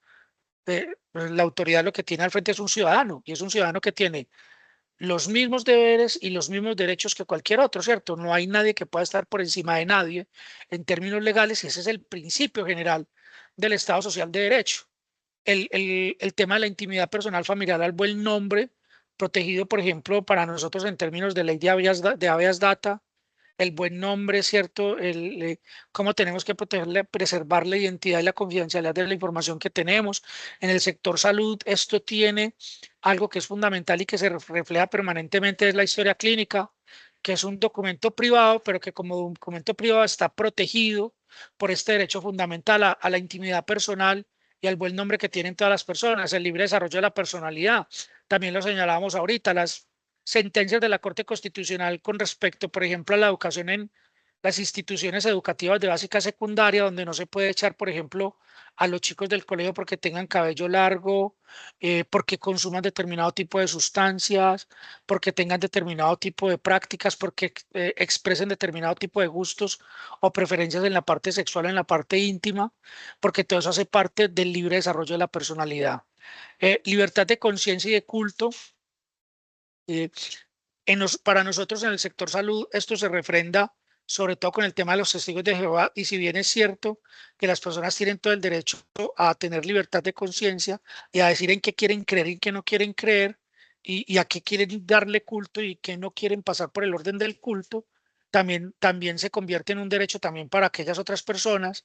pues la autoridad lo que tiene al frente es un ciudadano, y es un ciudadano que tiene los mismos deberes y los mismos derechos que cualquier otro, ¿cierto? No hay nadie que pueda estar por encima de nadie en términos legales, y ese es el principio general del Estado Social de Derecho. El tema de la intimidad personal familiar al buen nombre, protegido, por ejemplo, para nosotros en términos de ley de habeas data, el buen nombre, ¿cierto? Cómo tenemos que protegerle, preservar la identidad y la confidencialidad de la información que tenemos. En el sector salud, esto tiene algo que es fundamental y que se refleja permanentemente, es la historia clínica, que es un documento privado, pero que como documento privado está protegido por este derecho fundamental a la intimidad personal y al buen nombre que tienen todas las personas, el libre desarrollo de la personalidad. También lo señalábamos ahorita, sentencias de la Corte Constitucional con respecto, por ejemplo, a la educación en las instituciones educativas de básica secundaria, donde no se puede echar, por ejemplo, a los chicos del colegio porque tengan cabello largo, porque consuman determinado tipo de sustancias, porque tengan determinado tipo de prácticas, porque expresen determinado tipo de gustos o preferencias en la parte sexual, en la parte íntima, porque todo eso hace parte del libre desarrollo de la personalidad. Libertad de conciencia y de culto. eh, para nosotros en el sector salud, esto se refrenda sobre todo con el tema de los testigos de Jehová, y si bien es cierto que las personas tienen todo el derecho a tener libertad de conciencia y a decir en qué quieren creer y en qué no quieren creer, y a qué quieren darle culto y qué no quieren pasar por el orden del culto, también se convierte en un derecho también para aquellas otras personas,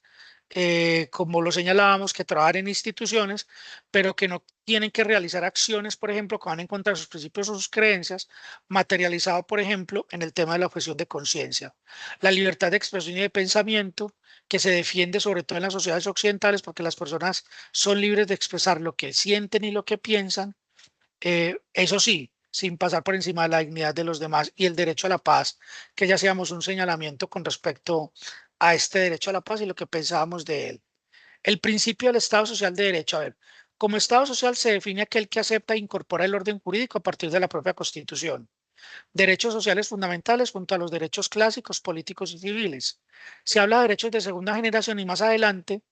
como lo señalábamos, que trabajan en instituciones, pero que no tienen que realizar acciones, por ejemplo, que van en contra de sus principios o sus creencias, materializado, por ejemplo, en el tema de la objeción de conciencia. La libertad de expresión y de pensamiento, que se defiende sobre todo en las sociedades occidentales, porque las personas son libres de expresar lo que sienten y lo que piensan, eso sí, sin pasar por encima de la dignidad de los demás, y el derecho a la paz, que ya hacíamos un señalamiento con respecto a este derecho a la paz y lo que pensábamos de él. El principio del Estado Social de Derecho. A ver, como Estado social se define aquel que acepta e incorpora el orden jurídico a partir de la propia Constitución. Derechos sociales fundamentales junto a los derechos clásicos, políticos y civiles. Se habla de derechos de segunda generación y más adelante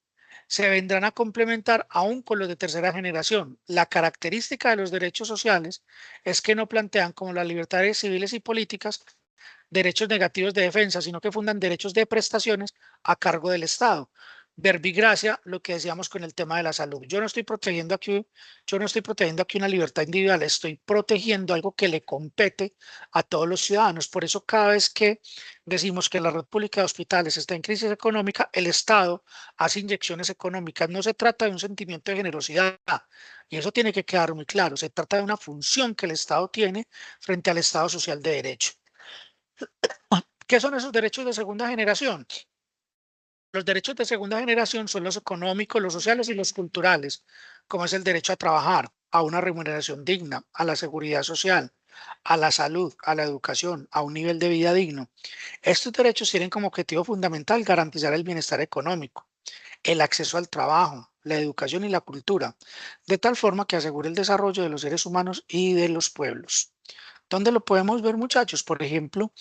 se vendrán a complementar aún con los de tercera generación. La característica de los derechos sociales es que no plantean como las libertades civiles y políticas derechos negativos de defensa, sino que fundan derechos de prestaciones a cargo del Estado. Verbigracia, lo que decíamos con el tema de la salud. Yo no estoy protegiendo aquí una libertad individual, estoy protegiendo algo que le compete a todos los ciudadanos. Por eso cada vez que decimos que la red pública de hospitales está en crisis económica, el Estado hace inyecciones económicas. No se trata de un sentimiento de generosidad, y eso tiene que quedar muy claro. Se trata de una función que el Estado tiene frente al Estado social de derecho. ¿Qué son esos derechos de segunda generación? Los derechos de segunda generación son los económicos, los sociales y los culturales, como es el derecho a trabajar, a una remuneración digna, a la seguridad social, a la salud, a la educación, a un nivel de vida digno. Estos derechos tienen como objetivo fundamental garantizar el bienestar económico, el acceso al trabajo, la educación y la cultura, de tal forma que asegure el desarrollo de los seres humanos y de los pueblos. ¿Dónde lo podemos ver, muchachos? Por ejemplo,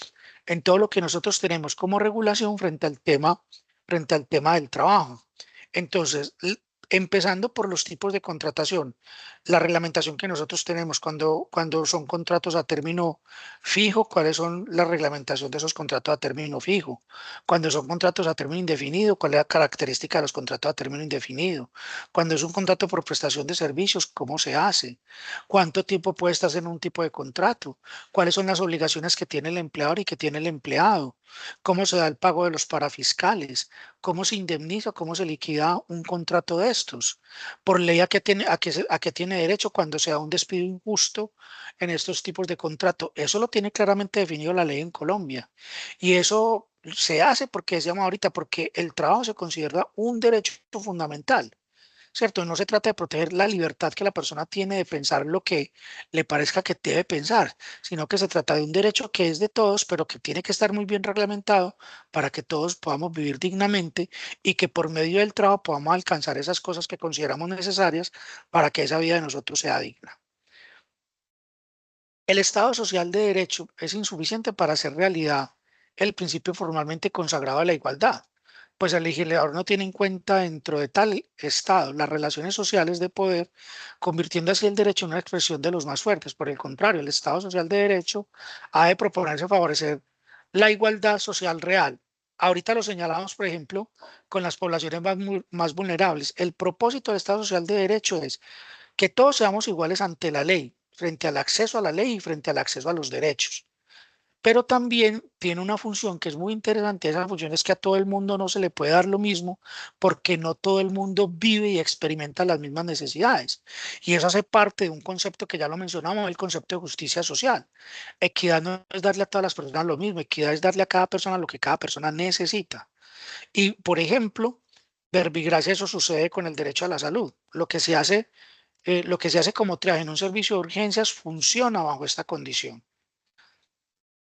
en todo lo que nosotros tenemos como regulación frente al tema del trabajo. Entonces, empezando por los tipos de contratación, la reglamentación que nosotros tenemos cuando son contratos a término fijo, cuáles son la reglamentación de esos contratos a término fijo, cuando son contratos a término indefinido, cuál es la característica de los contratos a término indefinido, cuando es un contrato por prestación de servicios, cómo se hace, cuánto tiempo puede estar en un tipo de contrato, cuáles son las obligaciones que tiene el empleador y que tiene el empleado, cómo se da el pago de los parafiscales, cómo se indemniza, cómo se liquida un contrato de estos. Por ley, a qué tiene derecho cuando se da un despido injusto en estos tipos de contrato. Eso lo tiene claramente definido la ley en Colombia. Y eso se hace porque decíamos ahorita, porque el trabajo se considera un derecho fundamental. ¿Cierto? No se trata de proteger la libertad que la persona tiene de pensar lo que le parezca que debe pensar, sino que se trata de un derecho que es de todos, pero que tiene que estar muy bien reglamentado para que todos podamos vivir dignamente y que por medio del trabajo podamos alcanzar esas cosas que consideramos necesarias para que esa vida de nosotros sea digna. El Estado social de derecho es insuficiente para hacer realidad el principio formalmente consagrado de la igualdad, pues el legislador no tiene en cuenta dentro de tal Estado las relaciones sociales de poder, convirtiendo así el derecho en una expresión de los más fuertes. Por el contrario, el Estado social de derecho ha de proponerse favorecer la igualdad social real. Ahorita lo señalamos, por ejemplo, con las poblaciones más vulnerables. El propósito del Estado social de derecho es que todos seamos iguales ante la ley, frente al acceso a la ley y frente al acceso a los derechos. Pero también tiene una función que es muy interesante. Esa función es que a todo el mundo no se le puede dar lo mismo, porque no todo el mundo vive y experimenta las mismas necesidades. Y eso hace parte de un concepto que ya lo mencionamos, el concepto de justicia social. Equidad no es darle a todas las personas lo mismo, equidad es darle a cada persona lo que cada persona necesita. Y, por ejemplo, verbigracia, eso sucede con el derecho a la salud. Lo que se hace como triaje en un servicio de urgencias funciona bajo esta condición.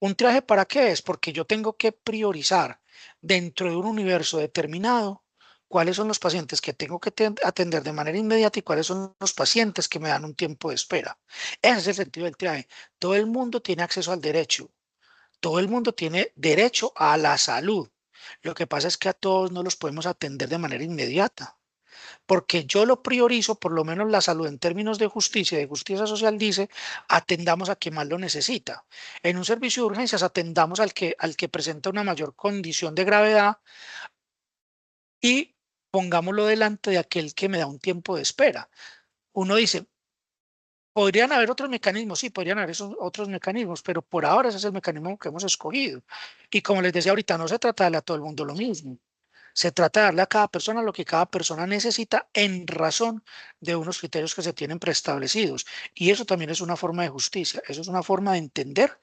¿Un triaje para qué es? Porque yo tengo que priorizar dentro de un universo determinado cuáles son los pacientes que tengo que atender de manera inmediata y cuáles son los pacientes que me dan un tiempo de espera. Ese es el sentido del triaje. Todo el mundo tiene acceso al derecho. Todo el mundo tiene derecho a la salud. Lo que pasa es que a todos no los podemos atender de manera inmediata, porque yo lo priorizo, por lo menos la salud en términos de justicia social dice, atendamos a quien más lo necesita. En un servicio de urgencias atendamos al que presenta una mayor condición de gravedad y pongámoslo delante de aquel que me da un tiempo de espera. Uno dice, podrían haber otros mecanismos, sí, podrían haber esos otros mecanismos, pero por ahora ese es el mecanismo que hemos escogido. Y como les decía ahorita, no se trata de darle a todo el mundo lo mismo. Se trata de darle a cada persona lo que cada persona necesita en razón de unos criterios que se tienen preestablecidos. Y eso también es una forma de justicia. Eso es una forma de entender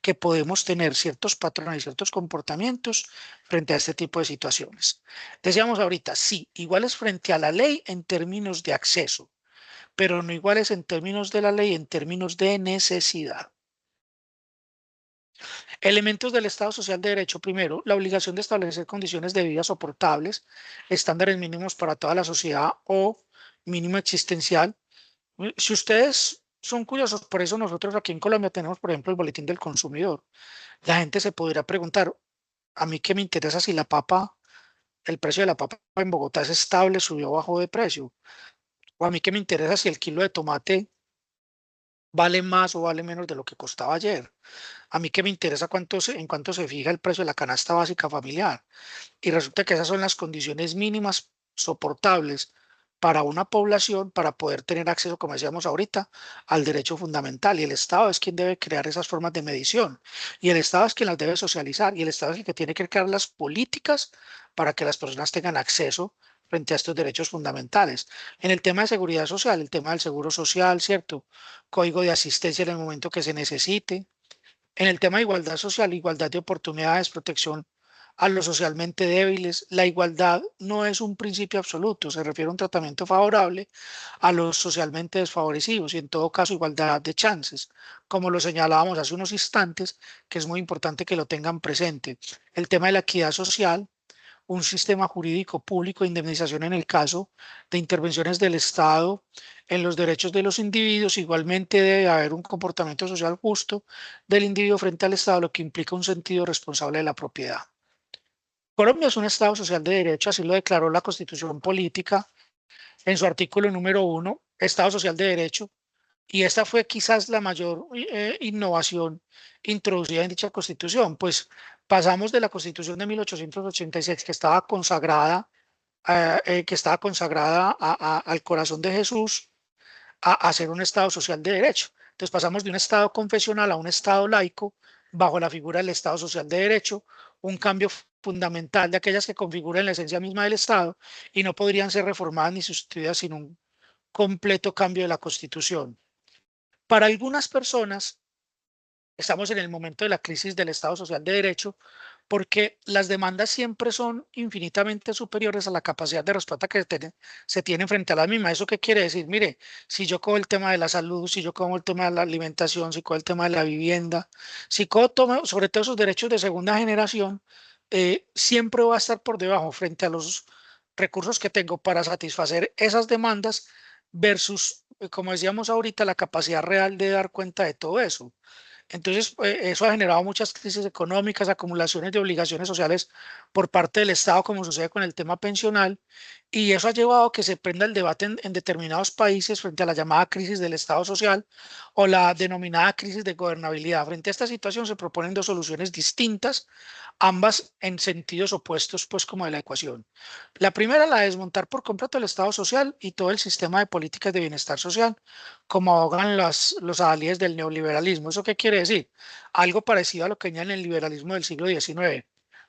que podemos tener ciertos patrones y ciertos comportamientos frente a este tipo de situaciones. Decíamos ahorita, sí, iguales frente a la ley en términos de acceso, pero no iguales en términos de la ley, en términos de necesidad. Elementos del Estado Social de Derecho. Primero, la obligación de establecer condiciones de vida soportables, estándares mínimos para toda la sociedad o mínimo existencial. Si ustedes son curiosos, por eso nosotros aquí en Colombia tenemos, por ejemplo, el Boletín del Consumidor. La gente se podría preguntar, ¿a mí qué me interesa si la papa, el precio de la papa en Bogotá es estable, subió o bajó de precio? ¿O a mí qué me interesa si el kilo de tomate vale más o vale menos de lo que costaba ayer? A mí qué me interesa en cuánto se fija el precio de la canasta básica familiar. Y resulta que esas son las condiciones mínimas soportables para una población para poder tener acceso, como decíamos ahorita, al derecho fundamental. Y el Estado es quien debe crear esas formas de medición. Y el Estado es quien las debe socializar. Y el Estado es el que tiene que crear las políticas para que las personas tengan acceso frente a estos derechos fundamentales. En el tema de seguridad social, el tema del seguro social, ¿cierto? Código de asistencia en el momento que se necesite. En el tema de igualdad social, igualdad de oportunidades, protección a los socialmente débiles, la igualdad no es un principio absoluto, se refiere a un tratamiento favorable a los socialmente desfavorecidos y en todo caso igualdad de chances, como lo señalábamos hace unos instantes, que es muy importante que lo tengan presente. El tema de la equidad social, un sistema jurídico público de indemnización en el caso de intervenciones del Estado en los derechos de los individuos. Igualmente debe haber un comportamiento social justo del individuo frente al Estado, lo que implica un sentido responsable de la propiedad. Colombia es un Estado social de derecho, así lo declaró la Constitución Política en su artículo número 1, Estado social de derecho, y esta fue quizás la mayor innovación introducida en dicha constitución, pues pasamos de la constitución de 1886 que estaba consagrada al corazón de Jesús, a ser un Estado social de derecho. Entonces pasamos de un Estado confesional a un Estado laico bajo la figura del Estado social de derecho, un cambio fundamental de aquellas que configuran la esencia misma del Estado y no podrían ser reformadas ni sustituidas sin un completo cambio de la Constitución. Para algunas personas, estamos en el momento de la crisis del Estado Social de Derecho porque las demandas siempre son infinitamente superiores a la capacidad de respuesta que se tiene frente a la misma. ¿Eso qué quiere decir? Mire, si yo cojo el tema de la salud, si yo cojo el tema de la alimentación, si cojo el tema de la vivienda, si cojo sobre todo esos derechos de segunda generación, siempre va a estar por debajo frente a los recursos que tengo para satisfacer esas demandas versus, como decíamos ahorita, la capacidad real de dar cuenta de todo eso. Entonces, eso ha generado muchas crisis económicas, acumulaciones de obligaciones sociales por parte del Estado, como sucede con el tema pensional, y eso ha llevado a que se prenda el debate en determinados países frente a la llamada crisis del Estado social o la denominada crisis de gobernabilidad. Frente a esta situación se proponen dos soluciones distintas, ambas en sentidos opuestos, pues como de la ecuación. La primera, la de desmontar por completo el Estado social y todo el sistema de políticas de bienestar social, como ahogan los adalides del neoliberalismo. ¿Eso qué quiere decir? Algo parecido a lo que venía en el liberalismo del siglo XIX.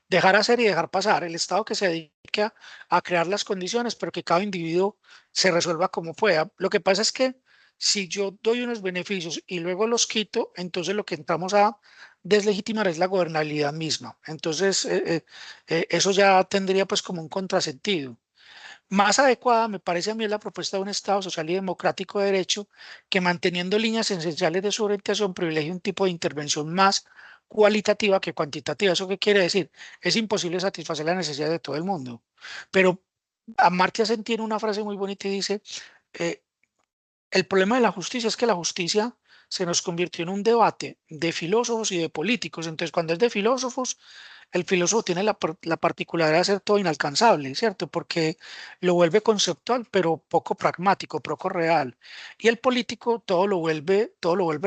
Dejar hacer y dejar pasar. El Estado que se dedique a crear las condiciones, pero que cada individuo se resuelva como pueda. Lo que pasa es que si yo doy unos beneficios y luego los quito, entonces lo que entramos a deslegitimar es la gobernabilidad misma. Entonces, eso ya tendría pues como un contrasentido. Más adecuada me parece a mí es la propuesta de un Estado social y democrático de derecho que manteniendo líneas esenciales de su orientación privilegia un tipo de intervención más cualitativa que cuantitativa. ¿Eso qué quiere decir? Es imposible satisfacer la necesidad de todo el mundo. Pero Amartya Sen tiene una frase muy bonita y dice, eh, el problema de la justicia es que la justicia se nos convirtió en un debate de filósofos y de políticos. Entonces, cuando es de filósofos, el filósofo tiene la particularidad de ser todo inalcanzable, ¿cierto? Porque lo vuelve conceptual, pero poco pragmático, poco real. Y el político todo lo vuelve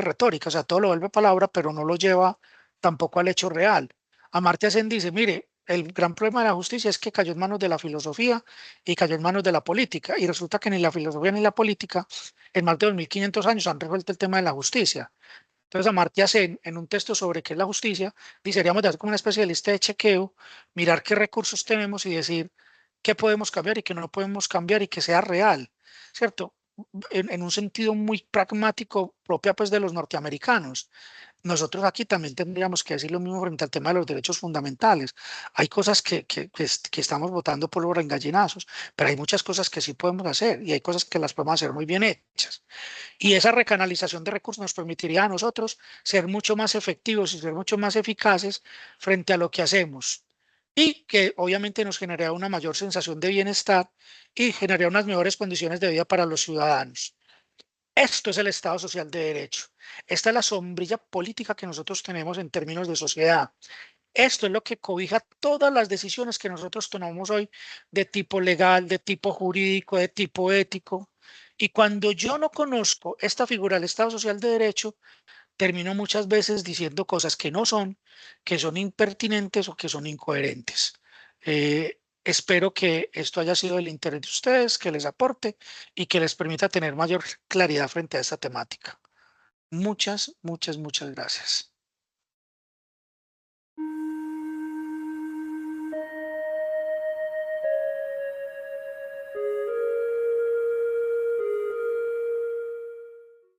retórica, o sea, todo lo vuelve palabra, pero no lo lleva tampoco al hecho real. Amartya Sen dice, mire, el gran problema de la justicia es que cayó en manos de la filosofía y cayó en manos de la política. Y resulta que ni la filosofía ni la política en más de 2500 años han resuelto el tema de la justicia. Entonces, Amartya Sen, en un texto sobre qué es la justicia, deberíamos de hacer como una especie de lista de chequeo, mirar qué recursos tenemos y decir qué podemos cambiar y qué no podemos cambiar y que sea real, ¿cierto? En un sentido muy pragmático, propia pues de los norteamericanos. Nosotros aquí también tendríamos que decir lo mismo frente al tema de los derechos fundamentales. Hay cosas que estamos votando por los regallinazos, pero hay muchas cosas que sí podemos hacer y hay cosas que las podemos hacer muy bien hechas. Y esa recanalización de recursos nos permitiría a nosotros ser mucho más efectivos y ser mucho más eficaces frente a lo que hacemos. Y que obviamente nos generaría una mayor sensación de bienestar y generaría unas mejores condiciones de vida para los ciudadanos. Esto es el Estado Social de Derecho. Esta es la sombrilla política que nosotros tenemos en términos de sociedad. Esto es lo que cobija todas las decisiones que nosotros tomamos hoy de tipo legal, de tipo jurídico, de tipo ético. Y cuando yo no conozco esta figura del Estado Social de Derecho, termino muchas veces diciendo cosas que son impertinentes o que son incoherentes. Espero que esto haya sido del interés de ustedes, que les aporte y que les permita tener mayor claridad frente a esta temática. Muchas, muchas, muchas gracias.